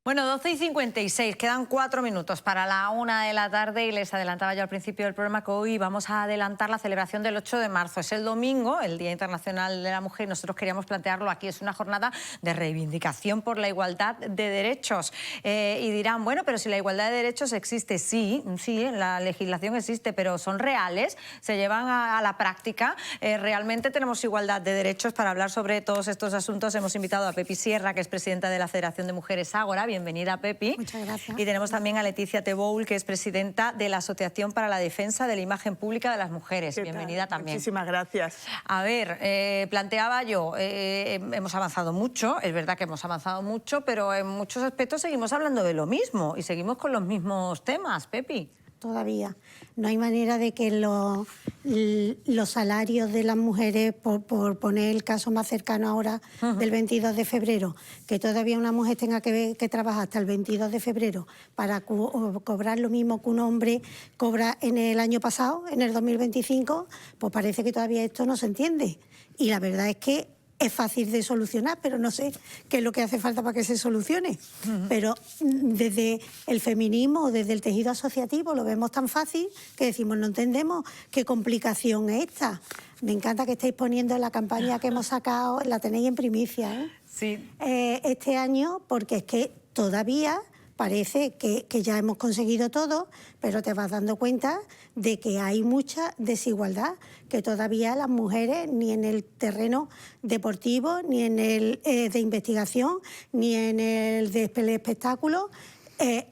Bueno, 12:56, quedan 4 minutos para la 1 de la tarde y les adelantaba yo al principio del programa que hoy vamos a adelantar la celebración del 8 de marzo. Es el domingo, el Día Internacional de la Mujer, y nosotros queríamos plantearlo aquí. Es una jornada de reivindicación por la igualdad de derechos. Y dirán, bueno, pero si la igualdad de derechos existe, sí, la legislación existe, pero ¿son reales? ¿Se llevan a la práctica? ¿Realmente tenemos igualdad de derechos? Para hablar sobre todos estos asuntos hemos invitado a Pepi Sierra, que es presidenta de la Federación de Mujeres Ágora. Bienvenida, Pepi.
Muchas gracias.
Y tenemos también a Leticia Teboul, que es presidenta de la Asociación para la Defensa de la Imagen Pública de las Mujeres. Bienvenida también.
Muchísimas gracias.
A ver, planteaba yo, hemos avanzado mucho, es verdad que hemos avanzado mucho, pero en muchos aspectos seguimos hablando de lo mismo y seguimos con los mismos temas, Pepi.
Todavía no hay manera de que los salarios de las mujeres, por poner el caso más cercano ahora del 22 de febrero, que todavía una mujer tenga que trabajar hasta el 22 de febrero para cobrar lo mismo que un hombre cobra en el año pasado, en el 2025, pues parece que todavía esto no se entiende. Y la verdad es que es fácil de solucionar, pero no sé qué es lo que hace falta para que se solucione. Pero desde el feminismo, desde el tejido asociativo, lo vemos tan fácil que decimos, no entendemos qué complicación es esta. Me encanta que estéis poniendo la campaña que hemos sacado, la tenéis en primicia, ¿eh?
Sí.
Este año, porque es que todavía parece que ya hemos conseguido todo, pero te vas dando cuenta de que hay mucha desigualdad, que todavía las mujeres, ni en el terreno deportivo, ni en el de investigación, ni en el de espectáculo,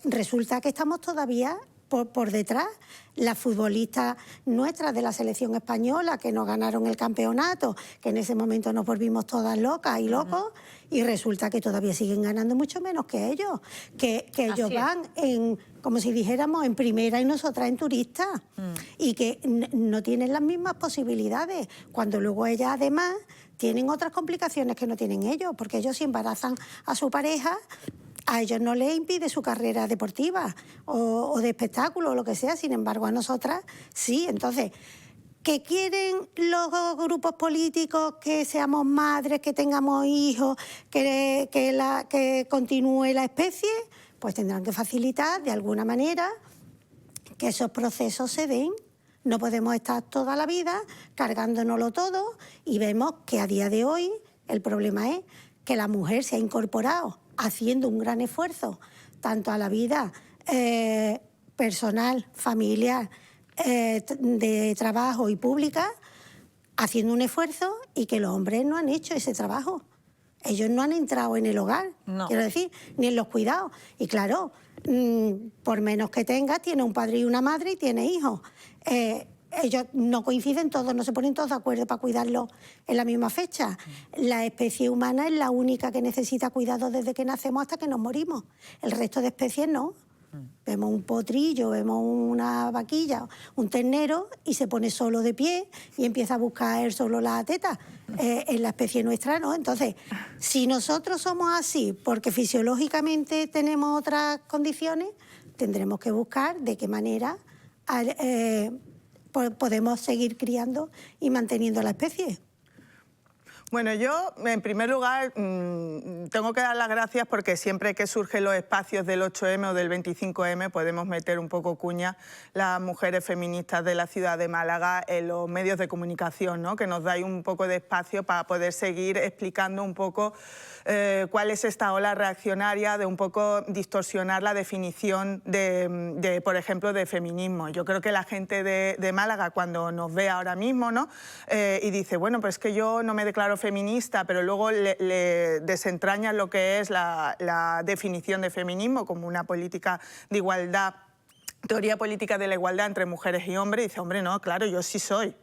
resulta que estamos todavía por detrás. Las futbolistas nuestras de la selección española que nos ganaron el campeonato, que en ese momento nos volvimos todas locas y locos, y resulta que todavía siguen ganando mucho menos que ellos, que ellos van en, como si dijéramos, en primera y nosotras en turistas, y que no tienen las mismas posibilidades, cuando luego ellas además tienen otras complicaciones que no tienen ellos, porque ellos si embarazan a su pareja, a ellos no les impide su carrera deportiva o de espectáculo o lo que sea, sin embargo a nosotras sí. Entonces, ¿qué quieren los grupos políticos? Que seamos madres, que tengamos hijos, que continúe la especie, pues tendrán que facilitar de alguna manera que esos procesos se den. No podemos estar toda la vida cargándonoslo todo, y vemos que a día de hoy el problema es que la mujer se ha incorporado haciendo un gran esfuerzo tanto a la vida personal, familiar, de trabajo y pública, haciendo un esfuerzo, y que los hombres no han hecho ese trabajo. Ellos no han entrado en el hogar, quiero decir, ni en los cuidados. Y claro, por menos que tengas, tiene un padre y una madre y tiene hijos. ellos no coinciden todos, no se ponen todos de acuerdo para cuidarlo en la misma fecha. La especie humana es la única que necesita cuidado desde que nacemos hasta que nos morimos. El resto de especies no. Vemos un potrillo, vemos una vaquilla, un ternero y se pone solo de pie y empieza a buscar él solo la teta. En la especie nuestra no. Entonces, si nosotros somos así porque fisiológicamente tenemos otras condiciones, tendremos que buscar de qué manera podemos seguir criando y manteniendo la especie.
Bueno, yo, en primer lugar, tengo que dar las gracias porque siempre que surgen los espacios del 8M o del 25M podemos meter un poco cuña las mujeres feministas de la ciudad de Málaga en los medios de comunicación, ¿no? Que nos dais un poco de espacio para poder seguir explicando un poco cuál es esta ola reaccionaria de un poco distorsionar la definición de por ejemplo, de feminismo. Yo creo que la gente de Málaga, cuando nos ve ahora mismo, ¿no? Y dice, bueno, pues es que yo no me declaro feminista, pero luego le desentrañan lo que es la definición de feminismo como una política de igualdad, teoría política de la igualdad entre mujeres y hombres, y dice, hombre, no, claro, yo sí soy.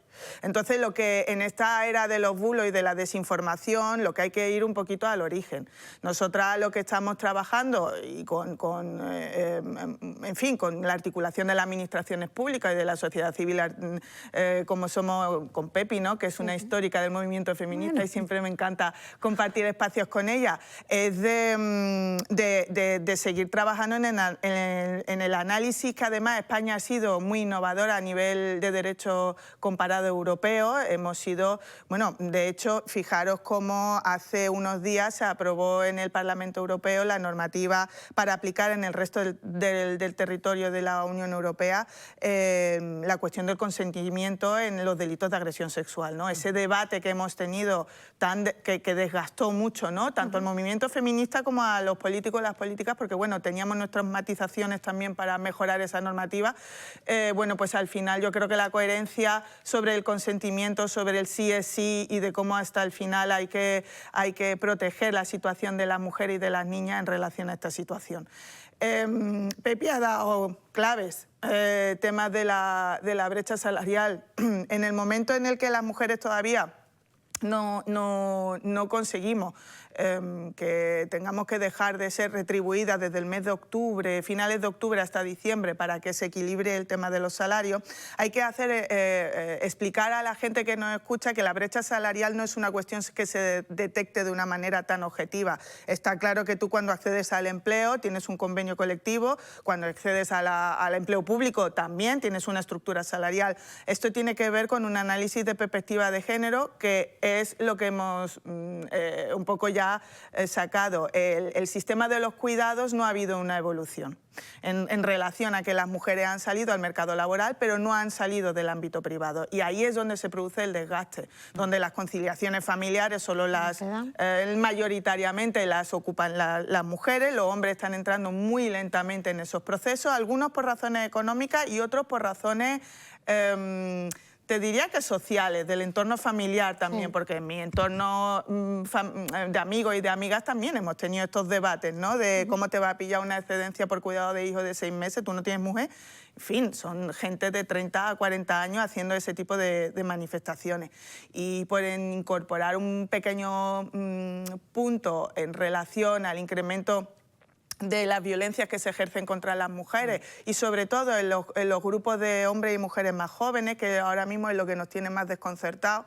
Entonces, lo que en esta era de los bulos y de la desinformación, lo que hay que ir un poquito al origen. Nosotras lo que estamos trabajando, y en fin, con la articulación de las administraciones públicas y de la sociedad civil, como somos con Pepi, ¿no? Que es una histórica del movimiento feminista y siempre me encanta compartir espacios con ella, es de seguir trabajando en el análisis, que además España ha sido muy innovadora a nivel de derecho comparado europeo. Hemos sido, bueno, de hecho, fijaros cómo hace unos días se aprobó en el Parlamento Europeo la normativa para aplicar en el resto del territorio de la Unión Europea la cuestión del consentimiento en los delitos de agresión sexual, ¿no? Ese debate que hemos tenido que desgastó mucho, ¿no? Tanto al movimiento feminista como a los políticos y las políticas, porque bueno, teníamos nuestras matizaciones también para mejorar esa normativa. Bueno, pues al final yo creo que la coherencia sobre el consentimiento, sobre el sí es sí y de cómo hasta el final hay que proteger la situación de las mujeres y de las niñas en relación a esta situación. Pepi ha dado claves, temas de la brecha salarial. En el momento en el que las mujeres todavía no conseguimos que tengamos que dejar de ser retribuidas desde el mes de octubre, finales de octubre hasta diciembre, para que se equilibre el tema de los salarios, hay que explicar a la gente que nos escucha que la brecha salarial no es una cuestión que se detecte de una manera tan objetiva. Está claro que tú, cuando accedes al empleo, tienes un convenio colectivo, cuando accedes al empleo público también tienes una estructura salarial. Esto tiene que ver con un análisis de perspectiva de género, que es lo que hemos un poco ya sacado. El sistema de los cuidados no ha habido una evolución en relación a que las mujeres han salido al mercado laboral, pero no han salido del ámbito privado. Y ahí es donde se produce el desgaste, donde las conciliaciones familiares solo mayoritariamente las ocupan las mujeres, los hombres están entrando muy lentamente en esos procesos, algunos por razones económicas y otros por razones te diría que sociales, del entorno familiar también, porque en mi entorno de amigos y de amigas también hemos tenido estos debates, ¿no? De cómo te va a pillar una excedencia por cuidado de hijo de 6 meses, tú no tienes mujer. En fin, son gente de 30 a 40 años haciendo ese tipo de manifestaciones. Y pueden incorporar un pequeño punto en relación al incremento de las violencias que se ejercen contra las mujeres y sobre todo en los grupos de hombres y mujeres más jóvenes, que ahora mismo es lo que nos tiene más desconcertados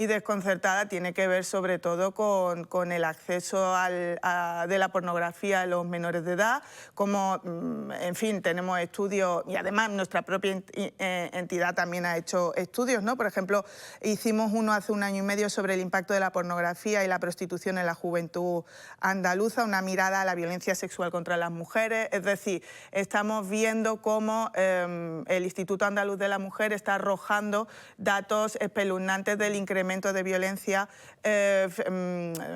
y desconcertada, tiene que ver sobre todo con el acceso de la pornografía a los menores de edad, como, en fin, tenemos estudios, y además nuestra propia entidad también ha hecho estudios, ¿no? Por ejemplo, hicimos uno hace 1 año y medio sobre el impacto de la pornografía y la prostitución en la juventud andaluza, una mirada a la violencia sexual contra las mujeres. Es decir, estamos viendo cómo el Instituto Andaluz de la Mujer está arrojando datos espeluznantes del incremento de violencia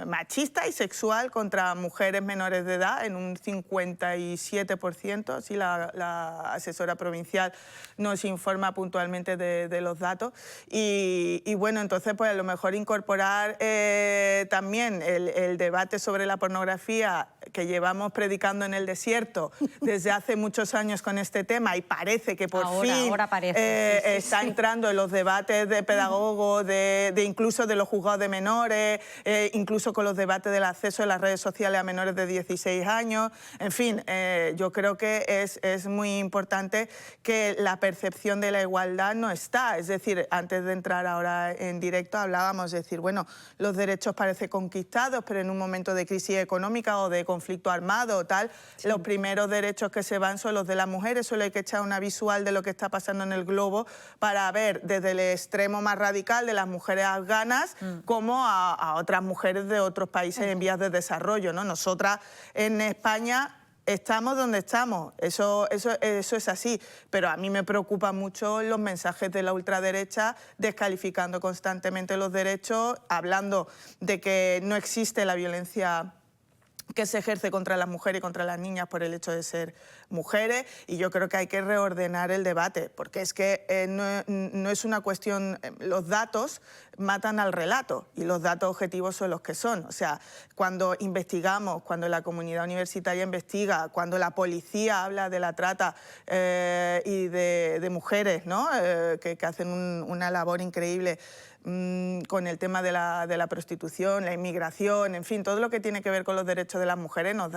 machista y sexual contra mujeres menores de edad en un 57%, así la asesora provincial nos informa puntualmente de los datos. Y bueno, entonces pues a lo mejor incorporar también el debate sobre la pornografía, que llevamos predicando en el desierto desde hace muchos años con este tema y parece que por fin está entrando en los debates de pedagogos, de incluso de los juzgados de menores, incluso con los debates del acceso a las redes sociales a menores de 16 años. En fin, yo creo que es muy importante que la percepción de la igualdad no está. Es decir, antes de entrar ahora en directo hablábamos de decir, bueno, los derechos parecen conquistados, pero en un momento de crisis económica o de conflicto armado o tal, los primeros derechos que se van son los de las mujeres. Solo hay que echar una visual de lo que está pasando en el globo para ver desde el extremo más radical de las mujeres afganas como a otras mujeres de otros países en vías de desarrollo, ¿no? Nosotras en España estamos donde estamos, eso es así, pero a mí me preocupan mucho los mensajes de la ultraderecha descalificando constantemente los derechos, hablando de que no existe la violencia que se ejerce contra las mujeres y contra las niñas por el hecho de ser mujeres, y yo creo que hay que reordenar el debate, porque es que no es una cuestión, los datos matan al relato y los datos objetivos son los que son. O sea, cuando investigamos, cuando la comunidad universitaria investiga, cuando la policía habla de la trata y de mujeres, ¿no? que hacen una labor increíble con el tema de la prostitución, la inmigración, en fin, todo lo que tiene que ver con los derechos de las mujeres, nos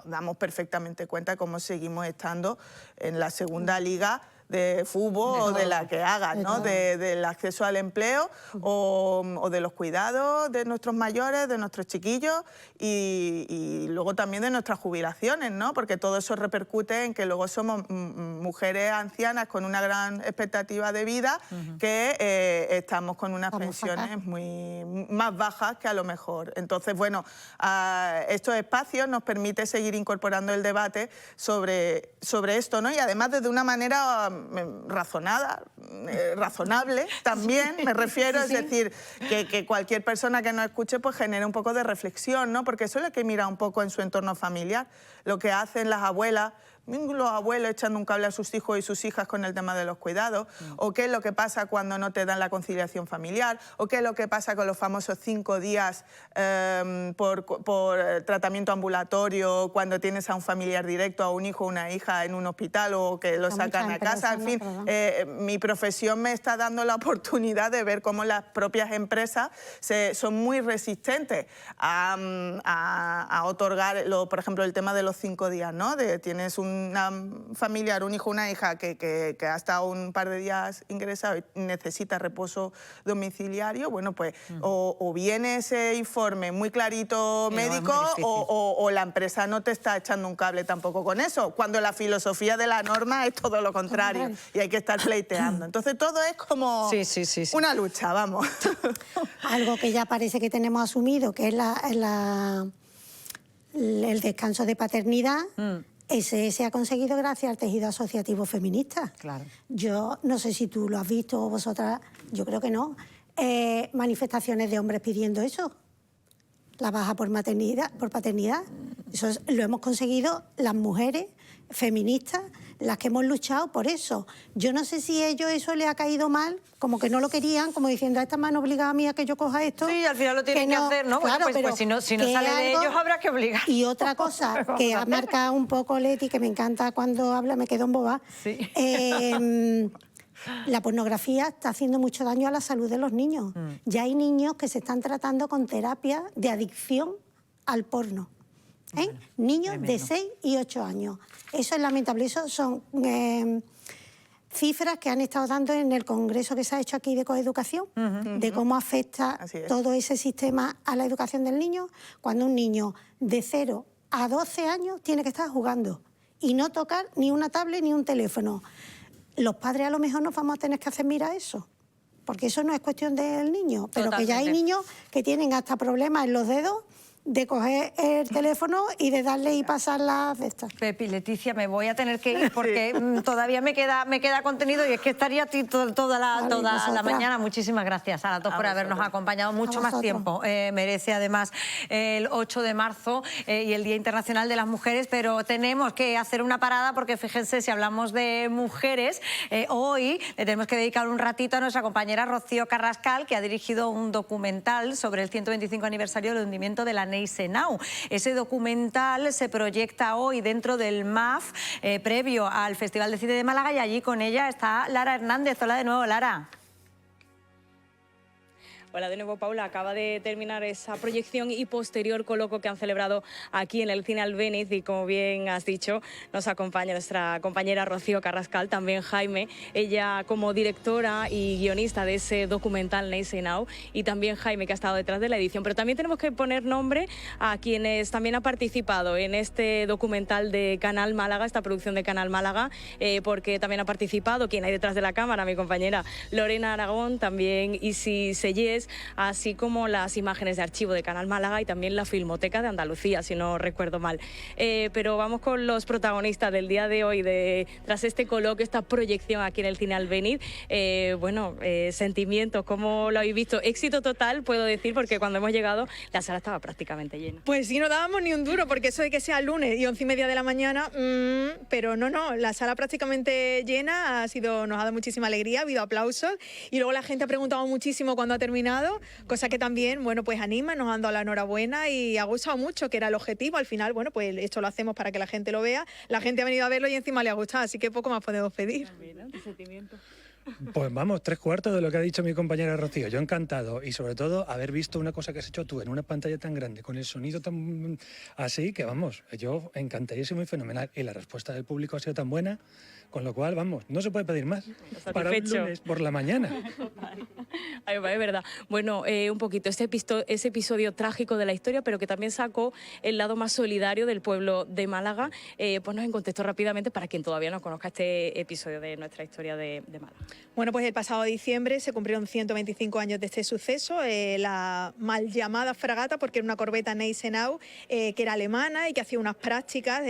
damos perfectamente cuenta de cómo seguimos estando en la segunda liga de fútbol o de la que hagan, ¿no? Del acceso al empleo o de los cuidados de nuestros mayores, de nuestros chiquillos y luego también de nuestras jubilaciones, ¿no? Porque todo eso repercute en que luego somos mujeres ancianas con una gran expectativa de vida que estamos con unas pensiones más bajas que a lo mejor. Entonces, bueno, estos espacios nos permiten seguir incorporando el debate sobre esto, ¿no? Y además desde una manera razonable también, me refiero, es decir, que cualquier persona que nos escuche pues genere un poco de reflexión, ¿no? Porque eso es lo que mira un poco en su entorno familiar, lo que hacen las abuelas, los abuelos echando un cable a sus hijos y sus hijas con el tema de los cuidados, o qué es lo que pasa cuando no te dan la conciliación familiar, o qué es lo que pasa con los famosos 5 días por tratamiento ambulatorio cuando tienes a un familiar directo, a un hijo o una hija en un hospital o que lo sacan a casa. En fin, mi profesión me está dando la oportunidad de ver cómo las propias empresas son muy resistentes a otorgar, por ejemplo, el tema de los 5 días, ¿no? Tienes un familiar, un hijo, una hija que ha estado un par de días ingresado y necesita reposo domiciliario, bueno, pues o viene ese informe muy clarito médico o la empresa no te está echando un cable tampoco con eso, cuando la filosofía de la norma es todo lo contrario y hay que estar pleiteando. Entonces todo es como una lucha, vamos.
Algo que ya parece que tenemos asumido, que es el descanso de paternidad. Ese se ha conseguido gracias al tejido asociativo feminista.
Claro.
Yo no sé si tú lo has visto o vosotras, yo creo que no. Manifestaciones de hombres pidiendo eso. La baja por paternidad. Eso lo hemos conseguido las mujeres feministas, las que hemos luchado por eso. Yo no sé si a ellos eso les ha caído mal, como que no lo querían, como diciendo, a esta mano obligada mía que yo coja esto.
Sí, al final lo tienen que hacer, ¿no?
Claro,
bueno, pues si no sale de ellos habrá que obligar.
Y otra cosa que ha marcado un poco Leti, que me encanta cuando habla, me quedo en boba. Sí. La pornografía está haciendo mucho daño a la salud de los niños. Ya hay niños que se están tratando con terapia de adicción al porno. Niños de 6 y 8 años. Eso es lamentable. Eso son cifras que han estado dando en el congreso que se ha hecho aquí de coeducación, de cómo afecta todo ese sistema a la educación del niño, cuando un niño de 0 a 12 años tiene que estar jugando y no tocar ni una tablet ni un teléfono. Los padres a lo mejor nos vamos a tener que hacer mirar eso, porque eso no es cuestión del niño, pero totalmente. Que ya hay niños que tienen hasta problemas en los dedos de coger el teléfono y de darle y pasar las de estas.
Pepi, Leticia, me voy a tener que ir porque todavía me queda contenido y es que estaría toda la mañana. Muchísimas gracias a las dos por habernos acompañado mucho más tiempo. Merece además el 8 de marzo y el Día Internacional de las Mujeres, pero tenemos que hacer una parada porque fíjense, si hablamos de mujeres, hoy le tenemos que dedicar un ratito a nuestra compañera Rocío Carrascal, que ha dirigido un documental sobre el 125 aniversario del hundimiento de la Neisenau. Ese documental se proyecta hoy dentro del MAF, previo al Festival de Cine de Málaga, y allí con ella está Lara Hernández. Hola de nuevo, Lara.
Hola de nuevo, Paula. Acaba de terminar esa proyección y posterior coloquio que han celebrado aquí en el Cine Albéniz, y como bien has dicho, nos acompaña nuestra compañera Rocío Carrascal, también Jaime, ella como directora y guionista de ese documental Neisenau, y también Jaime, que ha estado detrás de la edición. Pero también tenemos que poner nombre a quienes también han participado en este documental de Canal Málaga, esta producción de Canal Málaga, porque también ha participado quien hay detrás de la cámara, mi compañera Lorena Aragón, también Isi Sellés, así como las imágenes de archivo de Canal Málaga y también la Filmoteca de Andalucía, si no recuerdo mal. Pero vamos con los protagonistas del día de hoy, tras este coloquio, esta proyección aquí en el Cine Albéniz. Sentimientos, ¿cómo lo habéis visto? Éxito total, puedo decir, porque cuando hemos llegado la sala estaba prácticamente llena.
Pues sí, no dábamos ni un duro, porque eso de que sea lunes y 11:30 de la mañana, pero no, la sala prácticamente llena, nos ha dado muchísima alegría, ha habido aplausos, y luego la gente ha preguntado muchísimo cuándo ha terminado, cosa que también, pues anima, nos han dado la enhorabuena y ha gustado mucho, que era el objetivo. Al final, pues esto lo hacemos para que la gente lo vea, la gente ha venido a verlo y encima le ha gustado, así que poco más podemos pedir.
Pues vamos, 3/4 de lo que ha dicho mi compañera Rocío. Yo encantado, y sobre todo haber visto una cosa que has hecho tú en una pantalla tan grande, con el sonido tan así, que vamos, yo encantadísimo y fenomenal. Y la respuesta del público ha sido tan buena, con lo cual, vamos, no se puede pedir más para un lunes por la mañana.
Ay, es verdad. Bueno, un poquito, ese episodio trágico de la historia, pero que también sacó el lado más solidario del pueblo de Málaga. Ponnos en contexto rápidamente para quien todavía no conozca este episodio de nuestra historia de Málaga.
Bueno, pues el pasado diciembre se cumplieron 125 años de este suceso, la mal llamada fragata, porque era una corbeta Neisenau, que era alemana y que hacía unas prácticas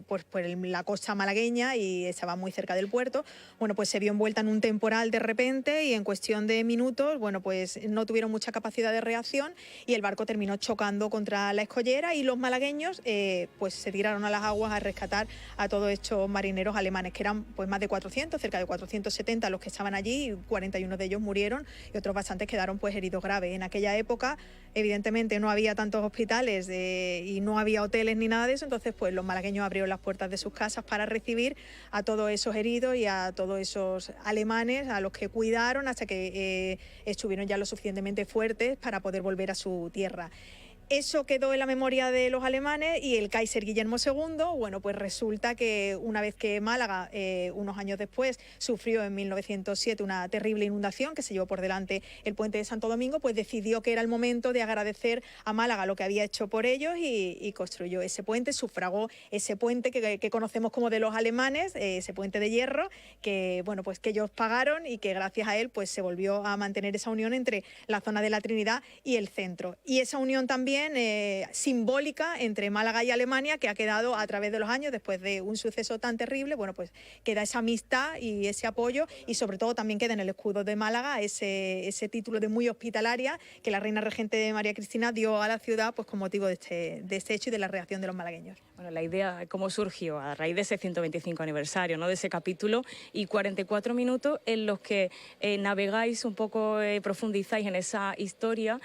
por la costa malagueña y estaba muy cerca del puerto. Bueno, pues se vio envuelta en un temporal de repente y en cuestión de minutos, pues no tuvieron mucha capacidad de reacción y el barco terminó chocando contra la escollera, y los malagueños pues se tiraron a las aguas a rescatar a todos estos marineros alemanes, que eran pues más de 400, cerca de 470 los que estaban allí, y 41 de ellos murieron y otros bastantes quedaron pues heridos graves. En aquella época, evidentemente, no había tantos hospitales y no había hoteles ni nada de eso, entonces pues los malagueños abrieron las puertas de sus casas para recibir a todos esos heridos y a todos esos alemanes, a los que cuidaron hasta que estuvieron ya lo suficientemente fuertes para poder volver a su tierra. Eso quedó en la memoria de los alemanes, y el Kaiser Guillermo II, pues resulta que una vez que Málaga, unos años después, sufrió en 1907 una terrible inundación que se llevó por delante el puente de Santo Domingo, pues decidió que era el momento de agradecer a Málaga lo que había hecho por ellos y construyó ese puente, sufragó ese puente que conocemos como de los alemanes, ese puente de hierro, que, pues que ellos pagaron y que gracias a él pues se volvió a mantener esa unión entre la zona de la Trinidad y el centro. Y esa unión también simbólica entre Málaga y Alemania, que ha quedado a través de los años, después de un suceso tan terrible, pues queda esa amistad y ese apoyo, y sobre todo también queda en el escudo de Málaga ese título de muy hospitalaria que la reina regente María Cristina dio a la ciudad pues con motivo de este hecho y de la reacción de los malagueños.
Bueno, la idea, ¿cómo surgió? A raíz de ese 125 aniversario, ¿no?, de ese capítulo, y 44 minutos en los que navegáis un poco, profundizáis en esa historia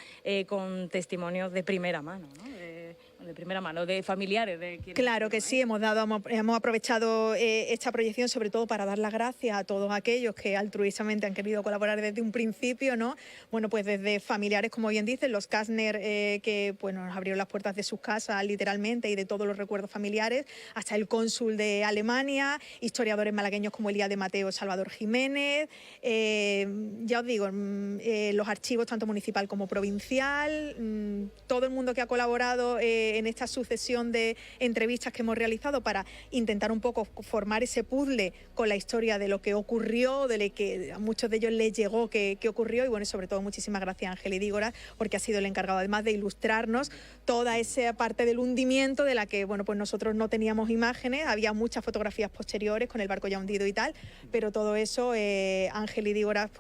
con testimonios de primera mano, ¿no? De primera mano, de familiares.
Claro que sí, hemos aprovechado esta proyección sobre todo para dar las gracias a todos aquellos que altruistamente han querido colaborar desde un principio, ¿no? Pues desde familiares, como bien dicen, los Kastner, que nos abrieron las puertas de sus casas literalmente y de todos los recuerdos familiares, hasta el cónsul de Alemania, historiadores malagueños como Elías de Mateo, Salvador Jiménez, ya os digo, los archivos tanto municipal como provincial, todo el mundo que ha colaborado en esta sucesión de entrevistas que hemos realizado para intentar un poco formar ese puzzle con la historia de lo que ocurrió, de lo que a muchos de ellos les llegó que ocurrió, y sobre todo muchísimas gracias a Ángel Idígoras, porque ha sido el encargado además de ilustrarnos toda esa parte del hundimiento de la que pues nosotros no teníamos imágenes, había muchas fotografías posteriores con el barco ya hundido y tal, pero todo eso Ángel Idígoras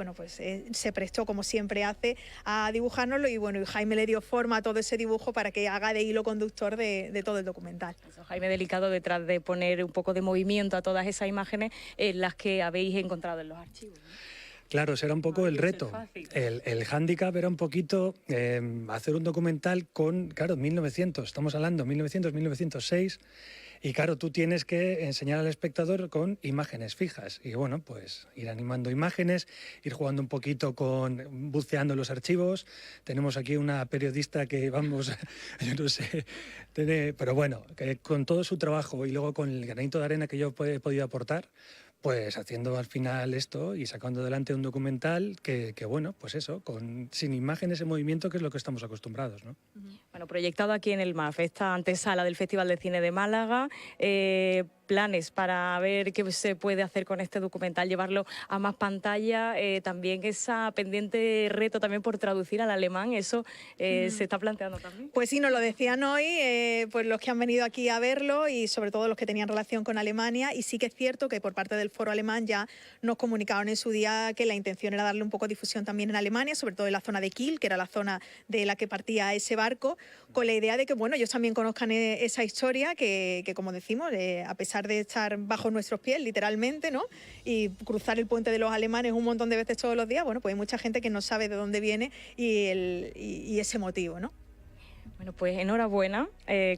se prestó, como siempre hace, a dibujárnoslo, y Jaime le dio forma a todo ese dibujo para que haga de hilo conductor de todo el documental.
Jaime, delicado detrás de poner un poco de movimiento a todas esas imágenes en las que habéis encontrado en los archivos, ¿no?
Claro, ese era un poco el reto. El hándicap era un poquito hacer un documental con, claro, 1900, estamos hablando 1900, 1906, y claro, tú tienes que enseñar al espectador con imágenes fijas. Y bueno, pues ir animando imágenes, ir jugando un poquito con, buceando los archivos. Tenemos aquí una periodista que, vamos, yo no sé, pero bueno, que con todo su trabajo y luego con el granito de arena que yo he podido aportar, pues haciendo al final esto y sacando adelante un documental que bueno, pues eso, sin imágenes en movimiento, que es lo que estamos acostumbrados, ¿no?
Bueno, proyectado aquí en el MAF, esta antesala del Festival de Cine de Málaga, planes para ver qué se puede hacer con este documental, llevarlo a más pantalla, también esa pendiente reto también por traducir al alemán, eso se está planteando también.
Pues sí, nos lo decían hoy, pues los que han venido aquí a verlo y sobre todo los que tenían relación con Alemania, y sí que es cierto que por parte del Foro Alemán ya nos comunicaron en su día que la intención era darle un poco de difusión también en Alemania, sobre todo en la zona de Kiel, que era la zona de la que partía ese barco, con la idea de que bueno, ellos también conozcan esa historia que como decimos, a pesar de estar bajo nuestros pies, literalmente, ¿no? Y cruzar el puente de los alemanes un montón de veces todos los días, bueno, pues hay mucha gente que no sabe de dónde viene y ese motivo, ¿no?
Bueno, pues enhorabuena,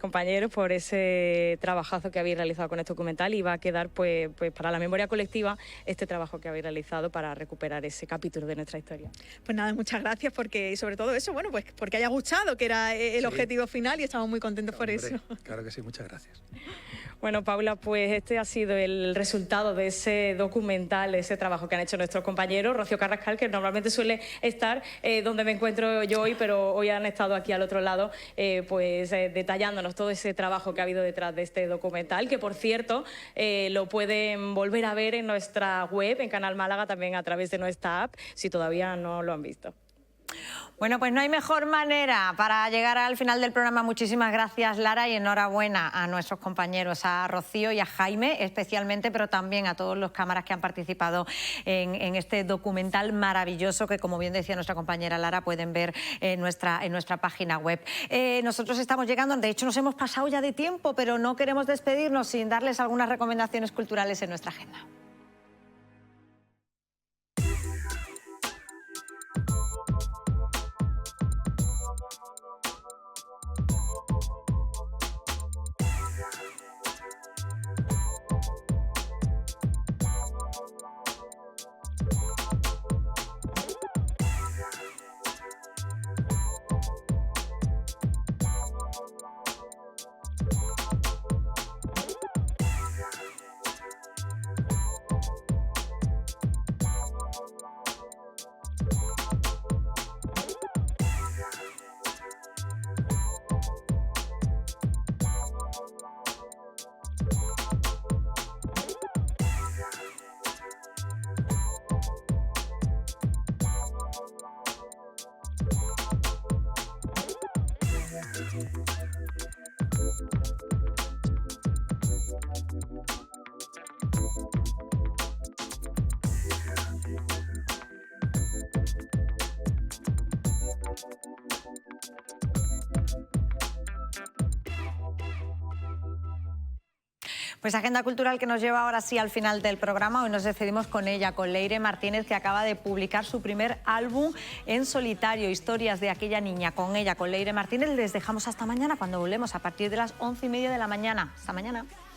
compañeros, por ese trabajazo que habéis realizado con este documental, y va a quedar pues para la memoria colectiva este trabajo que habéis realizado para recuperar ese capítulo de nuestra historia.
Pues nada, muchas gracias y sobre todo eso, bueno, pues porque haya gustado, que era el objetivo final, y estamos muy contentos por eso.
Claro que sí, muchas gracias.
Bueno, Paula, pues este ha sido el resultado de ese documental, ese trabajo que han hecho nuestros compañeros. Rocío Carrascal, que normalmente suele estar donde me encuentro yo hoy, pero hoy han estado aquí al otro lado, detallándonos todo ese trabajo que ha habido detrás de este documental, que por cierto lo pueden volver a ver en nuestra web, en Canal Málaga, también a través de nuestra app, si todavía no lo han visto.
Bueno, pues no hay mejor manera para llegar al final del programa. Muchísimas gracias, Lara, y enhorabuena a nuestros compañeros, a Rocío y a Jaime especialmente, pero también a todos los cámaras que han participado en este documental maravilloso que, como bien decía nuestra compañera Lara, pueden ver en nuestra página web. Nosotros estamos llegando, de hecho nos hemos pasado ya de tiempo, pero no queremos despedirnos sin darles algunas recomendaciones culturales en nuestra agenda. Pues agenda cultural que nos lleva ahora sí al final del programa. Hoy nos despedimos con ella, con Leire Martínez, que acaba de publicar su primer álbum en solitario, Historias de aquella niña. Con ella, con Leire Martínez, les dejamos hasta mañana, cuando volvemos a partir de las 11:30 de la mañana. Hasta mañana.